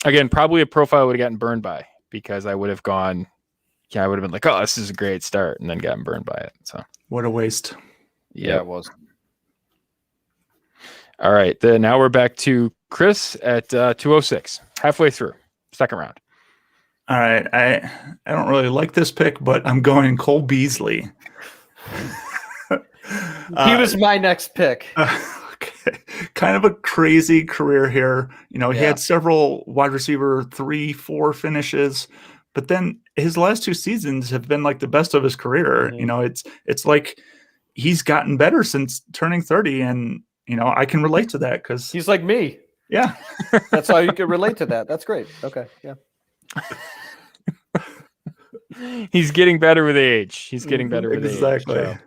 Speaker 1: Again, probably a profile I would have gotten burned by, because I would have been like, oh, this is a great start, and then gotten burned by it. So
Speaker 3: what a waste.
Speaker 2: Yeah, it was.
Speaker 1: All right. Now we're back to Chris at 206, halfway through, second round.
Speaker 3: All right. I don't really like this pick, but I'm going Cole Beasley.
Speaker 2: He was my next pick.
Speaker 3: Kind of a crazy career here. He had several wide receiver 3-4 finishes, but then his last 2 seasons have been like the best of his career. It's like he's gotten better since turning 30, and I can relate to that because
Speaker 2: he's like me.
Speaker 3: Yeah.
Speaker 2: That's how you can relate to that. That's great. Okay. Yeah.
Speaker 1: He's getting better with age. Exactly. So.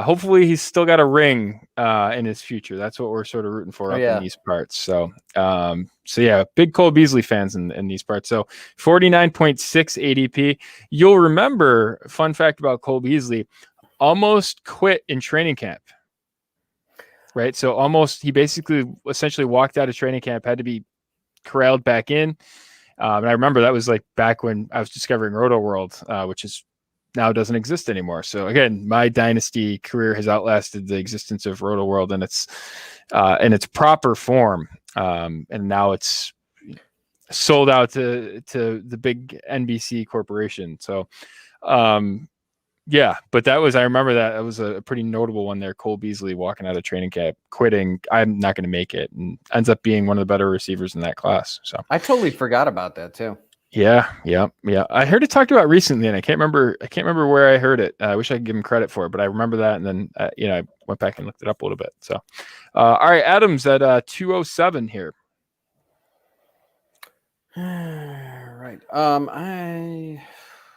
Speaker 1: Hopefully he's still got a ring in his future. That's what we're sort of rooting for in these parts. So big Cole Beasley fans in these parts. So 49.6 ADP. You'll remember, fun fact about Cole Beasley, almost quit in training camp. Right. So he basically essentially walked out of training camp, had to be corralled back in. And I remember that was like back when I was discovering Roto World, which is now doesn't exist anymore. So again, my dynasty career has outlasted the existence of Roto World in its proper form. And now it's sold out to the big NBC corporation. So, but I remember that was a pretty notable one there. Cole Beasley walking out of training camp, quitting. I'm not going to make it, and ends up being one of the better receivers in that class. So
Speaker 2: I totally forgot about that too.
Speaker 1: Yeah. I heard it talked about recently, and I can't remember where I heard it. I wish I could give him credit for it, but I remember that, and then I went back and looked it up a little bit. So, all right, Adam's at 207 here.
Speaker 2: Right. I'm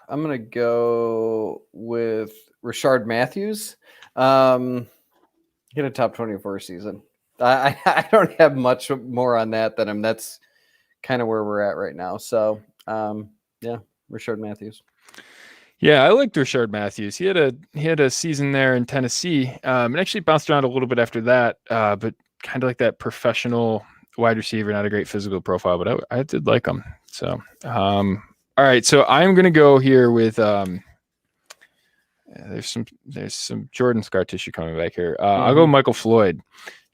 Speaker 2: gonna go with Rashard Matthews. Hit a top 24 season. I don't have much more on that than him. That's kind of where we're at right now. So yeah, Rashard Matthews.
Speaker 1: Yeah, I liked Rashard Matthews. He had a season there in Tennessee. And actually bounced around a little bit after that, but kind of like that professional wide receiver, not a great physical profile, but I did like him. So all right, so I'm gonna go here with there's some Jordan scar tissue coming back here. I'll go Michael Floyd.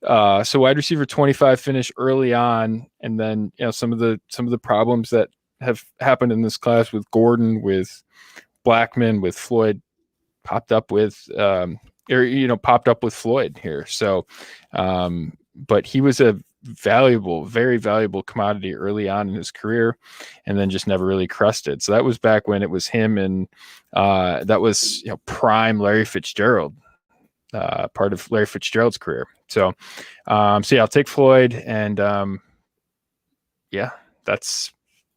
Speaker 1: So wide receiver 25 finish early on, and then some of the problems that have happened in this class with Gordon, with Blackman, with Floyd popped up with Floyd here. So but he was a very valuable commodity early on in his career, and then just never really crested. So that was back when it was him, and that was prime Larry Fitzgerald, part of Larry Fitzgerald's career. So I'll take Floyd, and that's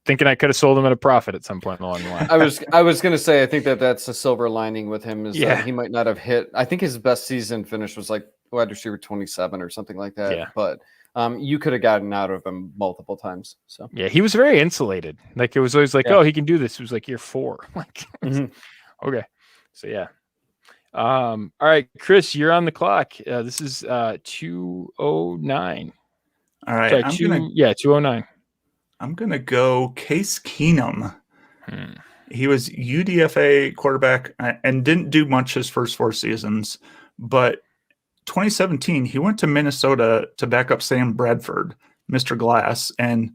Speaker 1: thinking I could have sold him at a profit at some point along the line.
Speaker 2: I was going to say, I think that's a silver lining with him is that he might not have hit. I think his best season finish was like wide receiver 27 or something like that.
Speaker 1: Yeah.
Speaker 2: But you could have gotten out of him multiple times. So
Speaker 1: yeah, he was very insulated. Like it was always like, oh, he can do this. It was like year 4. Like, okay. So yeah. All right, Chris, you're on the clock. This is 209.
Speaker 3: All right.
Speaker 1: Sorry, 209.
Speaker 3: I'm going to go Case Keenum. He was UDFA quarterback and didn't do much his first 4 seasons, but 2017, he went to Minnesota to back up Sam Bradford, Mr. Glass, and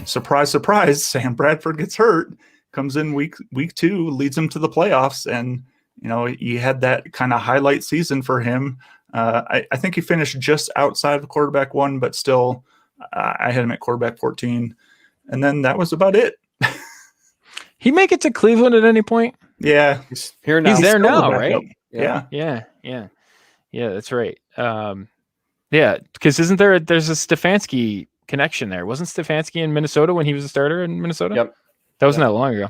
Speaker 3: surprise, surprise, Sam Bradford gets hurt, comes in week 2, leads him to the playoffs, and he had that kind of highlight season for him. I think he finished just outside of quarterback 1, but still, I had him at quarterback 14. And then that was about it.
Speaker 1: He make it to Cleveland at any point?
Speaker 3: Yeah.
Speaker 2: He's here now.
Speaker 1: He's there now, right?
Speaker 3: Yeah,
Speaker 1: that's right. Because there's a Stefanski connection there. Wasn't Stefanski in Minnesota when he was a starter in Minnesota?
Speaker 2: Yep.
Speaker 1: That wasn't that long ago.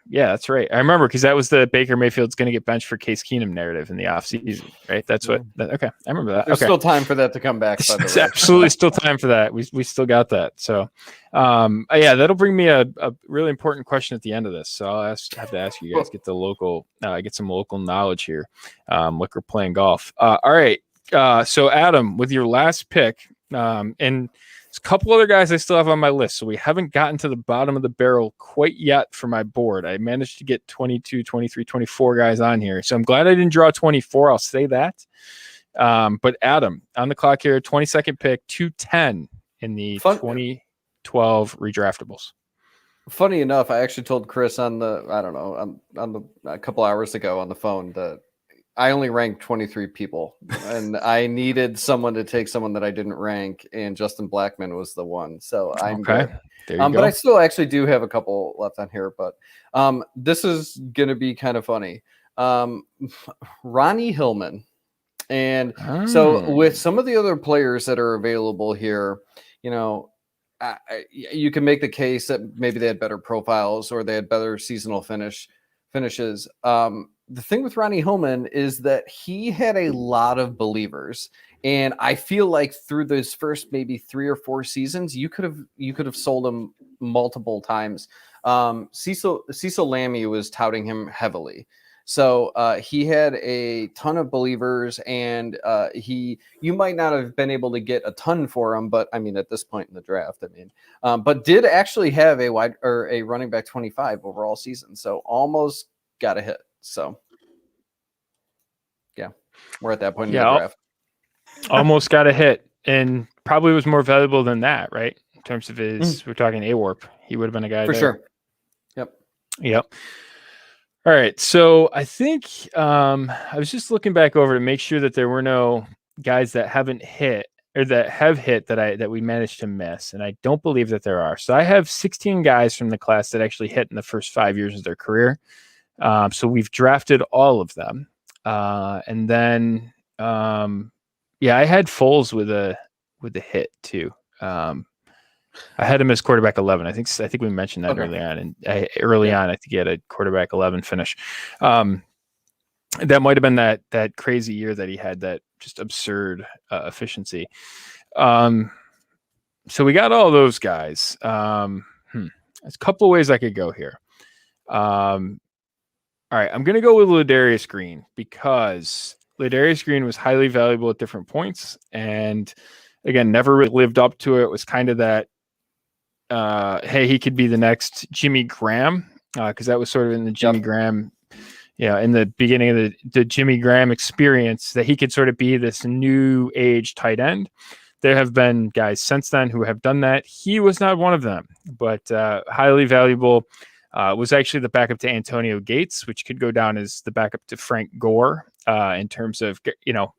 Speaker 1: That's right. I remember because that was the Baker Mayfield's going to get benched for Case Keenum narrative in the offseason, right? That's what. Okay, I remember that.
Speaker 2: There's still time for that to come back. By the
Speaker 1: There's
Speaker 2: way.
Speaker 1: absolutely still time for that. We still got that. So, that'll bring me a really important question at the end of this. So I'll have to ask you guys, get some local knowledge here. Like we're playing golf. All right. So Adam, with your last pick, and a couple other guys I still have on my list. So we haven't gotten to the bottom of the barrel quite yet for my board. I managed to get 22, 23, 24 guys on here. So I'm glad I didn't draw 24. I'll say that. But Adam, on the clock here, 22nd pick, 210 in the 2012 redraftables.
Speaker 2: Funny enough, I actually told Chris on a couple hours ago on the phone that I only ranked 23 people, and I needed someone to take someone that I didn't rank, and Justin Blackman was the one. So I'm
Speaker 1: okay.
Speaker 2: good.
Speaker 1: There you go.
Speaker 2: But I still actually do have a couple left on here. But this is going to be kind of funny. Ronnie Hillman. And so with some of the other players that are available here, you can make the case that maybe they had better profiles or they had better seasonal finishes. The thing with Ronnie Hillman is that he had a lot of believers, and I feel like through those first maybe 3 or 4 seasons, you could have sold him multiple times. Cecil Lammey was touting him heavily, so he had a ton of believers, and you might not have been able to get a ton for him, but I mean at this point in the draft, but did actually have a running back 25 overall season, so almost got a hit. So, yeah, we're at that point in the draft.
Speaker 1: Almost got a hit, and probably was more valuable than that, right? In terms of his, we're talking AWARP. He would have been a guy
Speaker 2: for
Speaker 1: there.
Speaker 2: Sure.
Speaker 1: Yep. All right. So I think I was just looking back over to make sure that there were no guys that haven't hit or that have hit that we managed to miss, and I don't believe that there are. So I have 16 guys from the class that actually hit in the first 5 years of their career. So we've drafted all of them, and then I had Foles with a hit too. I had him as quarterback 11. I think we mentioned that early on, and early on, I think he had a quarterback 11 finish. That might have been that crazy year that he had that just absurd efficiency. So we got all those guys. There's a couple of ways I could go here. All right, I'm going to go with Ladarius Green because Ladarius Green was highly valuable at different points, and again, never really lived up to it. It was kind of that, hey, he could be the next Jimmy Graham, because that was sort of in the Jimmy Graham, in the beginning of the Jimmy Graham experience, that he could sort of be this new age tight end. There have been guys since then who have done that. He was not one of them, but highly valuable. Was actually the backup to Antonio Gates, which could go down as the backup to Frank Gore in terms of,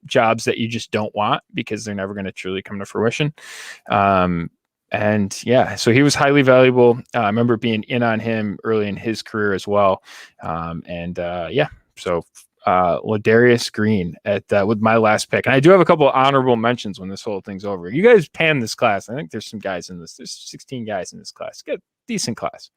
Speaker 1: jobs that you just don't want because they're never going to truly come to fruition. So he was highly valuable. I remember being in on him early in his career as well. So Ladarius Green with my last pick. And I do have a couple of honorable mentions when this whole thing's over. You guys pan this class. I think there's some guys in this. There's 16 guys in this class. Get a decent class.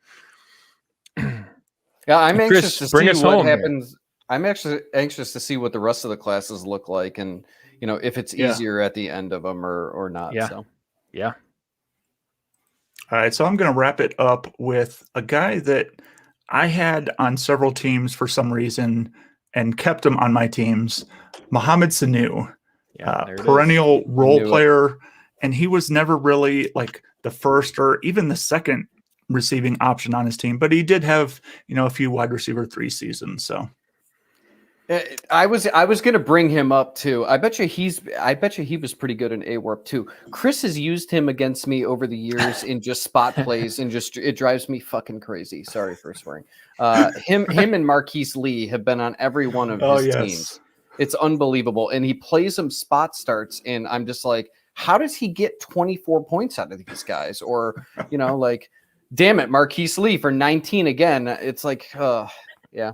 Speaker 2: Yeah, I'm anxious to see what happens.
Speaker 1: Here.
Speaker 2: I'm actually anxious to see what the rest of the classes look like, and if it's easier at the end of them or not.
Speaker 1: Yeah.
Speaker 2: So.
Speaker 1: Yeah.
Speaker 3: All right, so I'm going to wrap it up with a guy that I had on several teams for some reason and kept him on my teams, Mohamed Sanu, perennial role player, and he was never really like the first or even the second receiving option on his team, but he did have, a few wide receiver 3 seasons. So
Speaker 2: I was going to bring him up too. I bet you he was pretty good in AWARP too. Chris has used him against me over the years in just spot plays, and it drives me fucking crazy. Sorry for swearing. Him and Marquise Lee have been on every one of his teams. It's unbelievable. And he plays them spot starts, and I'm just like, how does he get 24 points out of these guys? Or, damn it, Marquise Lee for 19 again. It's like, yeah.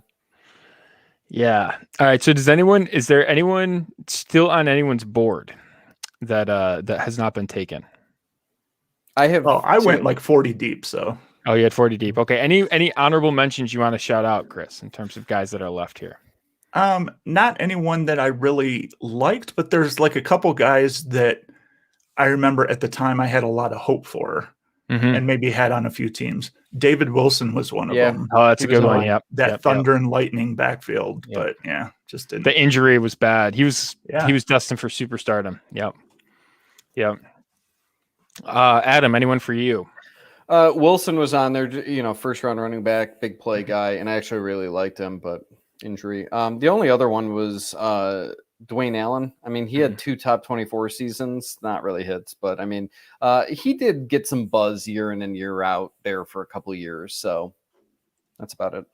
Speaker 1: Yeah. All right. So is there anyone still on anyone's board that has not been taken?
Speaker 2: I have.
Speaker 3: Oh, I went like 40 deep. So.
Speaker 1: Oh, you had 40 deep. Okay. Any honorable mentions you want to shout out, Chris, in terms of guys that are left here?
Speaker 3: Not anyone that I really liked, but there's like a couple guys that I remember at the time I had a lot of hope for. And maybe had on a few teams. David Wilson was one of them.
Speaker 1: Oh, that's a good one. Yep.
Speaker 3: That thunder and lightning backfield. Yep. But just didn't.
Speaker 1: The injury was bad. He was destined for superstardom. Yep. Adam, anyone for you?
Speaker 2: Wilson was on there, first round running back, big play guy, and I actually really liked him, but injury. The only other one was Dwayne Allen. I mean, he had 2 top 24 seasons, not really hits, but I mean, he did get some buzz year in and year out there for a couple of years. So that's about it.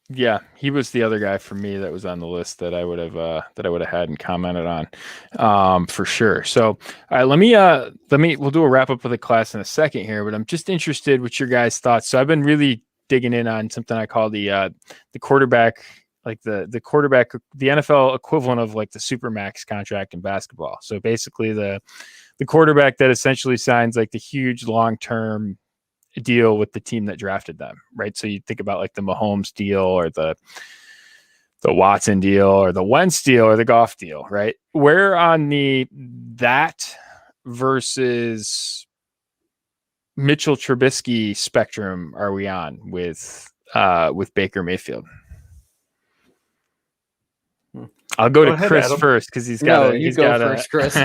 Speaker 1: Yeah, he was the other guy for me that was on the list that I would have had and commented on, for sure. So, all right, we'll do a wrap up of the class in a second here, but I'm just interested with your guys' thoughts. So I've been really digging in on something I call the quarterback. Like the quarterback, the NFL equivalent of like the Supermax contract in basketball. So basically the quarterback that essentially signs like the huge long-term deal with the team that drafted them, right? So you think about like the Mahomes deal or the Watson deal or the Wentz deal or the Goff deal, right? Where on that versus Mitchell Trubisky spectrum are we on with Baker Mayfield? I'll go to Chris Adam. First because he's got.
Speaker 2: You go first, Chris.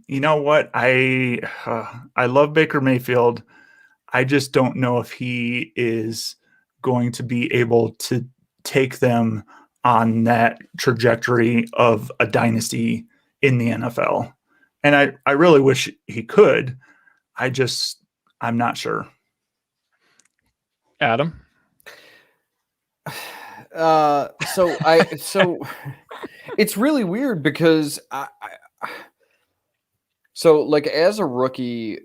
Speaker 3: You know what? I love Baker Mayfield. I just don't know if he is going to be able to take them on that trajectory of a dynasty in the NFL. And I really wish he could. I'm not sure.
Speaker 1: Adam?
Speaker 2: So it's really weird because so like as a rookie,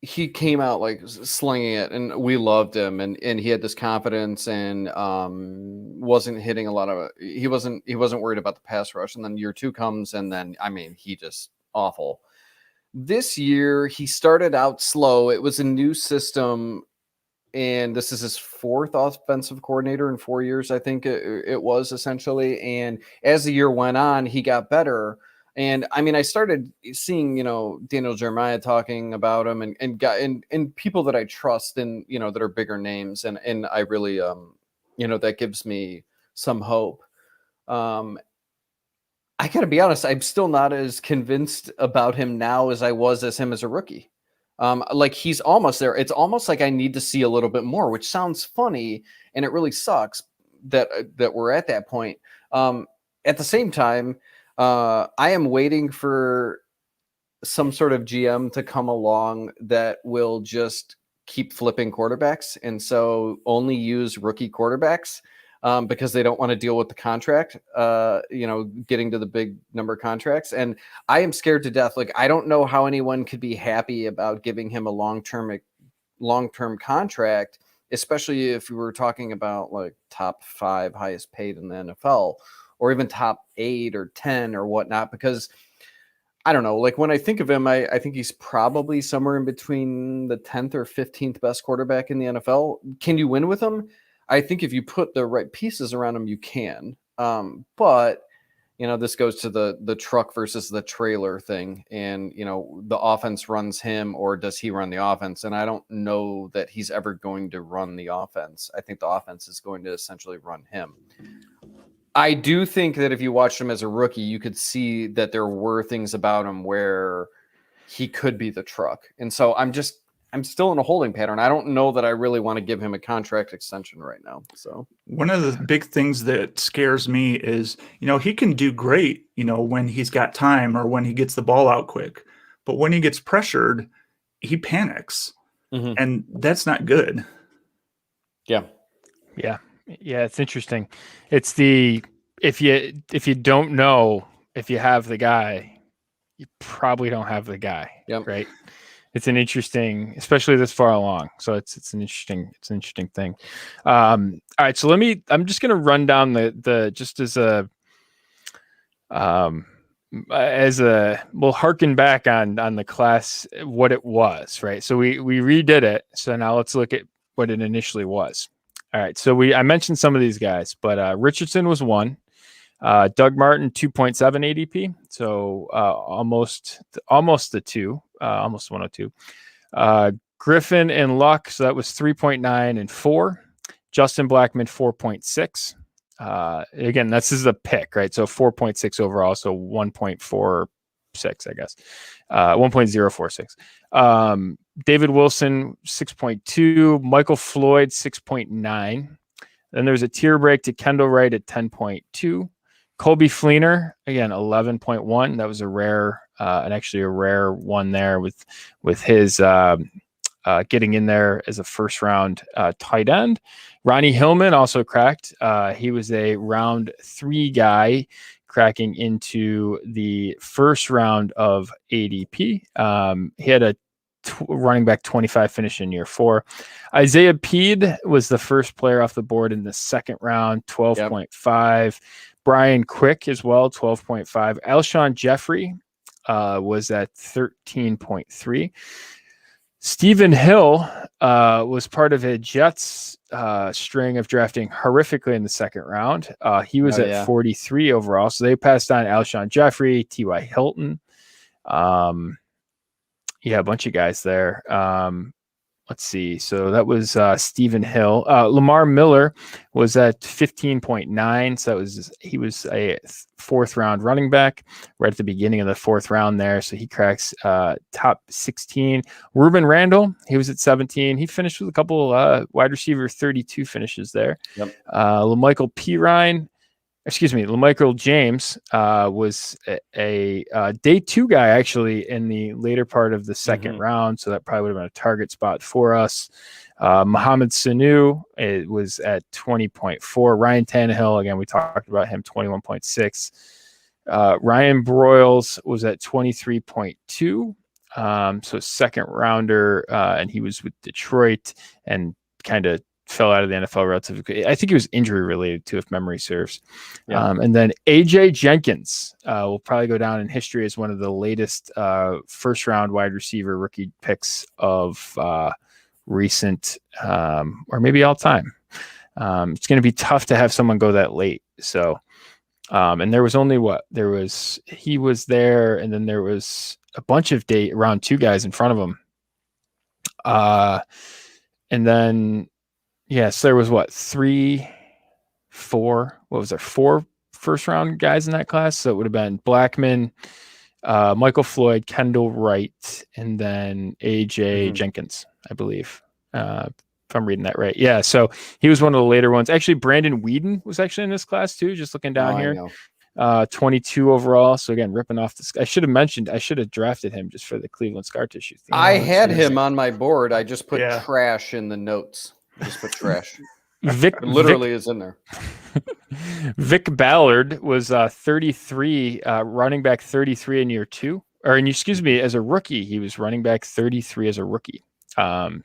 Speaker 2: he came out like slinging it, and we loved him, and he had this confidence, and wasn't hitting a lot of. He wasn't worried about the pass rush, and then year 2 comes, and then I mean he just awful. This year he started out slow. It was a new system, and this is his 4th offensive coordinator in 4 years, I think it was essentially. And as the year went on, he got better. And I mean, I started seeing, Daniel Jeremiah talking about him, and people that I trust, and that are bigger names, and I really, that gives me some hope. I got to be honest, I'm still not as convinced about him now as I was as a rookie. Like he's almost there. It's almost like I need to see a little bit more, which sounds funny, and it really sucks that we're at that point. At the same time, I am waiting for some sort of GM to come along that will just keep flipping quarterbacks, and so only use rookie quarterbacks because they don't want to deal with the contract, getting to the big number contracts. And I am scared to death. Like, I don't know how anyone could be happy about giving him a long-term contract, especially if we were talking about like top 5 highest paid in the NFL, or even top 8 or 10 or whatnot, because I don't know, like when I think of him, I think he's probably somewhere in between the 10th or 15th best quarterback in the NFL. Can you win with him? I think if you put the right pieces around him, you can. But this goes to the truck versus the trailer thing. And, the offense runs him, or does he run the offense? And I don't know that he's ever going to run the offense. I think the offense is going to essentially run him. I do think that if you watched him as a rookie, you could see that there were things about him where he could be the truck. And so I'm still in a holding pattern. I don't know that I really want to give him a contract extension right now. So
Speaker 3: one of the big things that scares me is, he can do great, when he's got time or when he gets the ball out quick. But when he gets pressured, he panics. Mm-hmm. And that's not good.
Speaker 2: Yeah.
Speaker 1: Yeah. Yeah, it's interesting. It's if you don't know if you have the guy, you probably don't have the guy.
Speaker 2: Yep.
Speaker 1: Right. It's an interesting, especially this far along. So it's an interesting thing. All right. So I'm just gonna run down the just we'll harken back on the class, what it was, right? So we redid it. So now let's look at what it initially was. All right, so I mentioned some of these guys, but Richardson was 1, Doug Martin 2.7 ADP, so almost the 2, almost 102. Griffin and Luck, so that was 3.9 and 4. Justin Blackman 4.6. Again, this is a pick, right? So 4.6 overall, so 1.46, I guess, 1.046. David Wilson 6.2, Michael Floyd 6.9. Then there's a tier break to Kendall Wright at 10.2. Colby Fleener again 11.1. That was a rare one there with his getting in there as a first round tight end. Ronnie Hillman also cracked. He was a round 3 guy, cracking into the first round of ADP. He had a running back 25 finish in year 4. Isaiah Peed was the first player off the board in the second round, 12.5. Yep. Brian Quick as well, 12.5. Alshon Jeffrey was at 13.3. Stephen Hill was part of a Jets string of drafting horrifically in the second round. He was at 43 overall. So they passed on Alshon Jeffrey, T.Y. Hilton. A bunch of guys there. Let's see. So that was Stephen Hill. Lamar Miller was at 15.9. So he was a 4th round running back right at the beginning of the 4th round there. So he cracks top 16. Ruben Randall, he was at 17. He finished with a couple wide receiver 32 finishes there.
Speaker 2: Yep.
Speaker 1: LaMichael Pirine LaMichael James was a day 2 guy actually in the later part of the second round, so that probably would have been a target spot for us. Mohamed Sanu, it was at 20.4. Ryan Tannehill, again, we talked about him, 21.6. Ryan Broyles was at 23.2. So second rounder, and he was with Detroit and kind of fell out of the NFL relatively. I think he was injury related too, if memory serves.
Speaker 2: Yeah.
Speaker 1: And then AJ Jenkins will probably go down in history as one of the latest first round wide receiver rookie picks of recent or maybe all time. It's going to be tough to have someone go that late. So, and there was only he was there, and then there was a bunch of round 2 guys in front of him. And then, yes, there was 4 first round guys in that class. So it would have been Blackman, Michael Floyd, Kendall Wright, and then AJ Jenkins, I believe. If I'm reading that right. Yeah. So he was one of the later ones. Actually, Brandon Whedon was actually in this class too, just looking down here. 22 overall. So again, ripping off this. I should have drafted him just for the Cleveland scar tissue thing.
Speaker 2: I had him on my board. I just put trash in the notes. Just put trash.
Speaker 1: Vic
Speaker 2: literally is in there.
Speaker 1: Vic Ballard was 33, running back 33 in year 2. As a rookie, he was running back 33 as a rookie.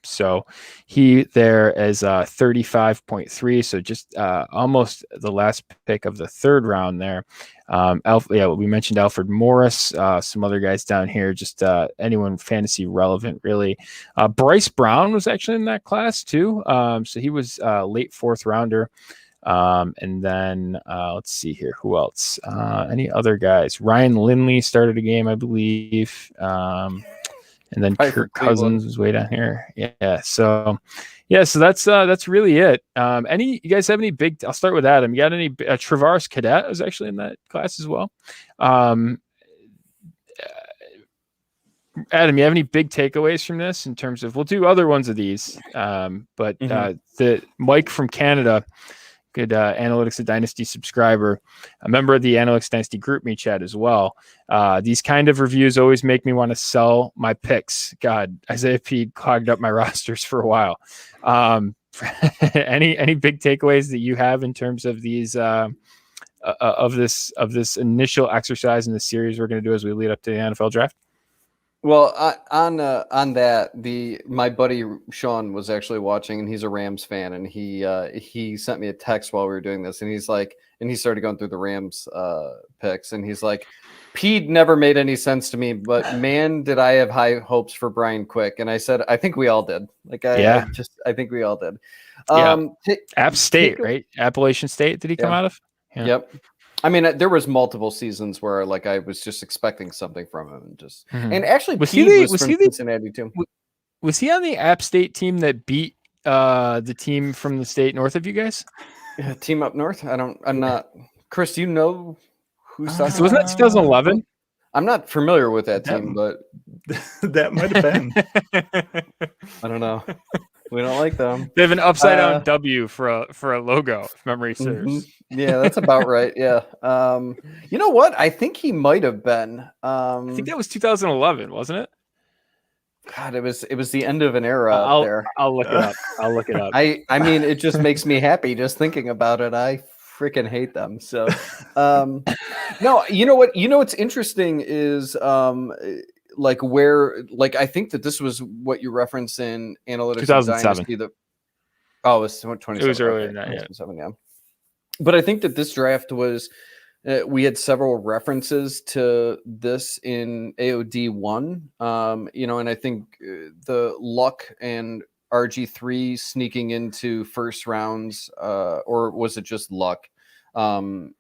Speaker 1: So he there as 35.3. So just almost the last pick of the third round there. We mentioned Alfred Morris, some other guys down here, just anyone fantasy relevant, really. Bryce Brown was actually in that class too. So he was late 4th rounder. And then let's see here. Who else? Any other guys? Ryan Lindley started a game, I believe. And then Kirk Cousins was way down here. Yeah. So that's really it. You guys have any big? I'll start with Adam. You got any? Travaris Cadet was actually in that class as well. Adam, you have any big takeaways from this in terms of? We'll do other ones of these, but the Mike from Canada. Good Analytics of Dynasty subscriber, a member of the Analytics Dynasty group me chat as well. These kind of reviews always make me want to sell my picks. God, Isaiah P clogged up my rosters for a while. Any big takeaways that you have in terms of these of this initial exercise in the series we're going to do as we lead up to the NFL draft?
Speaker 2: Well, on that, my buddy Sean was actually watching, and he's a Rams fan, and he sent me a text while we were doing this, and he's like, and he started going through the Rams picks, and he's like, Pete never made any sense to me, but man, did I have high hopes for Brian Quick, and I said, I think we all did. I think we all did.
Speaker 1: App State, right? Appalachian State. Did he come out of?
Speaker 2: Yeah. Yep. I mean, there was multiple seasons where I was just expecting something from him, and actually, was he from Cincinnati too?
Speaker 1: Was he on the App State team that beat the team from the state north of you guys?
Speaker 2: Team up north? I'm not. Chris, do you know who's talking?
Speaker 1: So wasn't that 2011?
Speaker 2: I'm not familiar with that team, but
Speaker 3: that might have been.
Speaker 2: I don't know. We don't like them.
Speaker 1: They have an upside down W for a logo, if memory serves.
Speaker 2: Yeah, that's about right. Yeah. You know what? I think he might have been.
Speaker 1: I think that was 2011, wasn't it?
Speaker 2: God, it was the end of an era there.
Speaker 1: I'll look it up.
Speaker 2: I mean, it just makes me happy just thinking about it. I freaking hate them. So, no, you know what? What's interesting is I think that this was what you reference in Analytics
Speaker 1: 2007.
Speaker 2: Dynasty. It was 2007.
Speaker 1: It was earlier than that,
Speaker 2: yeah. But I think that this draft was, we had several references to this in AOD 1, and I think the luck and RG3 sneaking into first rounds, or was it just luck in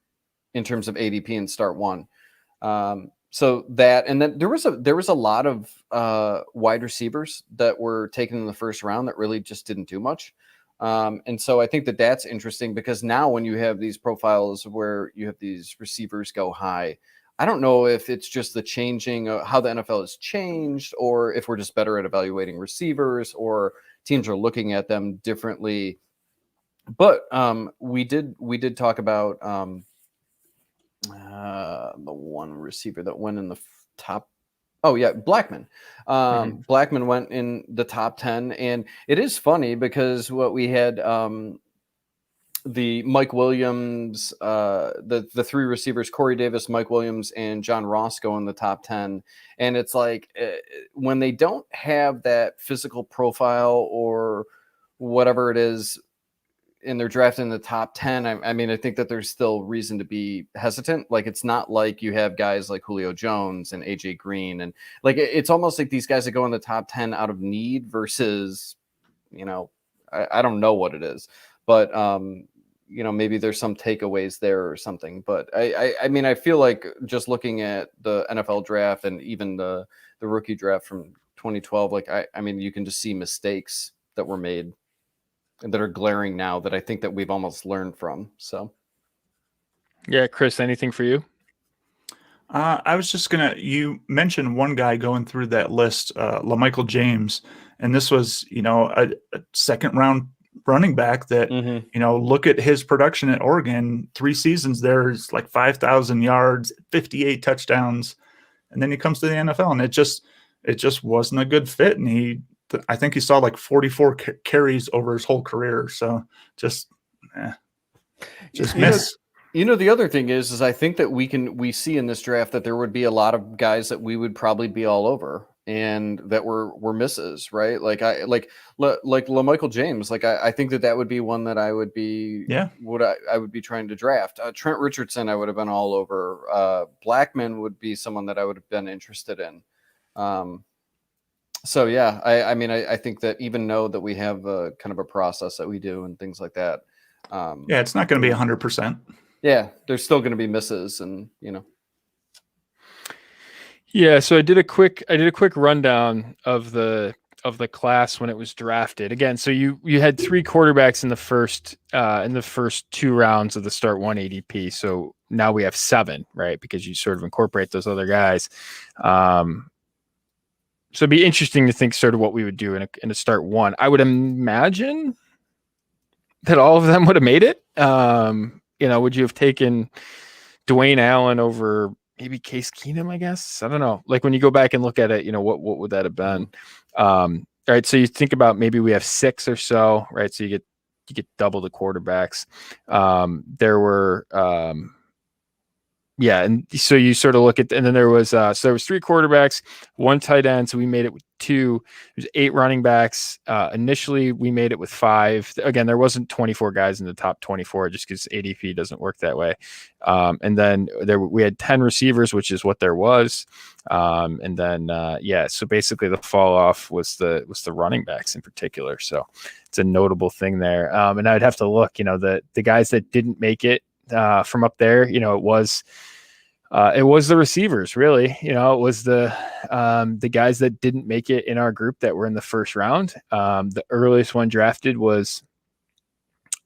Speaker 2: terms of ADP and start 1? So that, and then there was a lot of wide receivers that were taken in the first round that really just didn't do much. And so I think that that's interesting, because now when you have these profiles where you have these receivers go high, I don't know if it's just the changing of how the NFL has changed, or if we're just better at evaluating receivers, or teams are looking at them differently. But we did talk about the one receiver that went in the top. Oh yeah, Blackman. Blackman went in the top 10, and it is funny because what we had, the Mike Williams, the three receivers, Corey Davis, Mike Williams, and John Ross go in the top 10, and it's like when they don't have that physical profile or whatever it is, and they're drafted in the top 10, I mean, I think that there's still reason to be hesitant. Like, it's not like you have guys like Julio Jones and AJ Green. And like, it's almost like these guys that go in the top 10 out of need versus, I don't know what it is, but, maybe there's some takeaways there or something. But I mean, I feel like just looking at the NFL draft and even the rookie draft from 2012, like, I mean, you can just see mistakes that were made and that are glaring now that I think that we've almost learned from. So,
Speaker 1: yeah, Chris, anything for you?
Speaker 3: I was just you mentioned one guy going through that list, LaMichael James, and this was, a second round running back that, look at his production at Oregon, 3 seasons, there's like 5,000 yards, 58 touchdowns. And then he comes to the NFL and it just wasn't a good fit. And I think he saw like 44 carries over his whole career. So just miss.
Speaker 2: The other thing is I think that we see in this draft that there would be a lot of guys that we would probably be all over and that were misses, right? Like LaMichael James. Like I think that would be one that I would be, I would be trying to draft. Trent Richardson, I would have been all over. Blackman would be someone that I would have been interested in. So yeah, I mean, I think that even though that we have a kind of a process that we do and things like that.
Speaker 3: It's not going to be 100%.
Speaker 2: Yeah, there's still going to be misses, and
Speaker 1: Yeah, so I did a quick rundown of the class when it was drafted. Again, so you had 3 quarterbacks in the first 2 rounds of the start 1 ADP. So now we have 7, right? Because you sort of incorporate those other guys. So it'd be interesting to think sort of what we would do in a start 1. I would imagine that all of them would have made it. Would you have taken Dwayne Allen over maybe Case Keenum, I guess? I don't know. Like when you go back and look at it, what would that have been? All right. So you think about maybe we have 6 or so, right? So you get double the quarterbacks. There were, and so you sort of look at, and then there was 3 quarterbacks, 1 tight end. So we made it with 2. There's 8 running backs. Initially, we made it with 5. Again, there wasn't 24 guys in the top 24 just because ADP doesn't work that way. And then we had 10 receivers, which is what there was. And then so basically the fall off was the running backs in particular. So it's a notable thing there. And I'd have to look, the guys that didn't make it from up there, it was the receivers, really. It was the guys that didn't make it in our group that were in the first round. The earliest one drafted was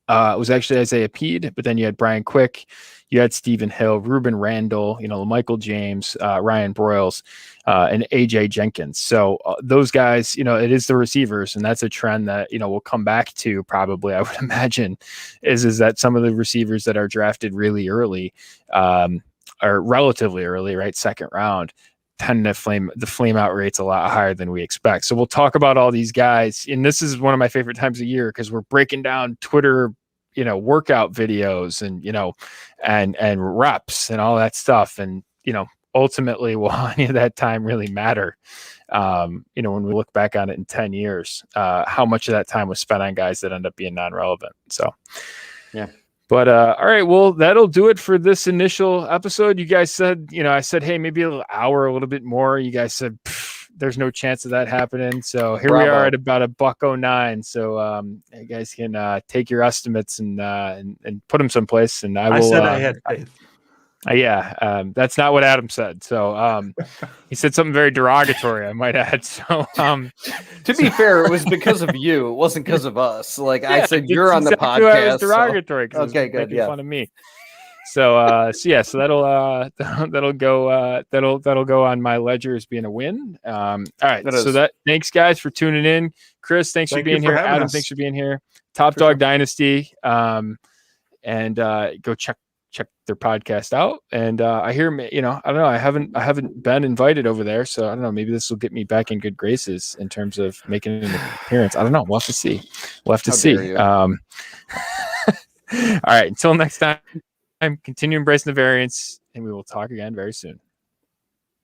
Speaker 1: actually Isaiah Peed, but then you had Brian Quick, you had Stephen Hill, Ruben Randall, Michael James, Ryan Broyles, and AJ Jenkins. So those guys, it is the receivers, and that's a trend that we'll come back to probably. I would imagine is that some of the receivers that are drafted really early, or relatively early, right, second round, tend to the flame out rate's a lot higher than we expect. So we'll talk about all these guys, and this is one of my favorite times of year because we're breaking down Twitter, workout videos and reps and all that stuff. And, ultimately, will any of that time really matter? When we look back on it in 10 years, how much of that time was spent on guys that end up being non-relevant. So,
Speaker 2: yeah.
Speaker 1: But all right, well, that'll do it for this initial episode. You guys said, I said, hey, maybe an hour, a little bit more. You guys said, there's no chance of that happening. So here we are at about $1.09. So you guys can take your estimates and put them someplace. And I
Speaker 3: said I had faith.
Speaker 1: That's not what Adam said. So he said something very derogatory, I might add. So
Speaker 2: to be fair, it was because of you. It wasn't because of us. Like I said, you're on the podcast.
Speaker 1: It was derogatory.
Speaker 2: So. Okay, good. Yeah.
Speaker 1: Fun of me. So so that'll go on my ledger as being a win. All right. Thanks guys for tuning in. Chris, thanks for being here. Adam, thanks for being here. Top Dog Dynasty. And go check check their podcast out. And I hear, I don't know, I haven't been invited over there, so I don't know. Maybe this will get me back in good graces in terms of making an appearance. I don't know. We'll have to see. We'll have to see. All right. Until next time, continue embracing the variance, and we will talk again very soon.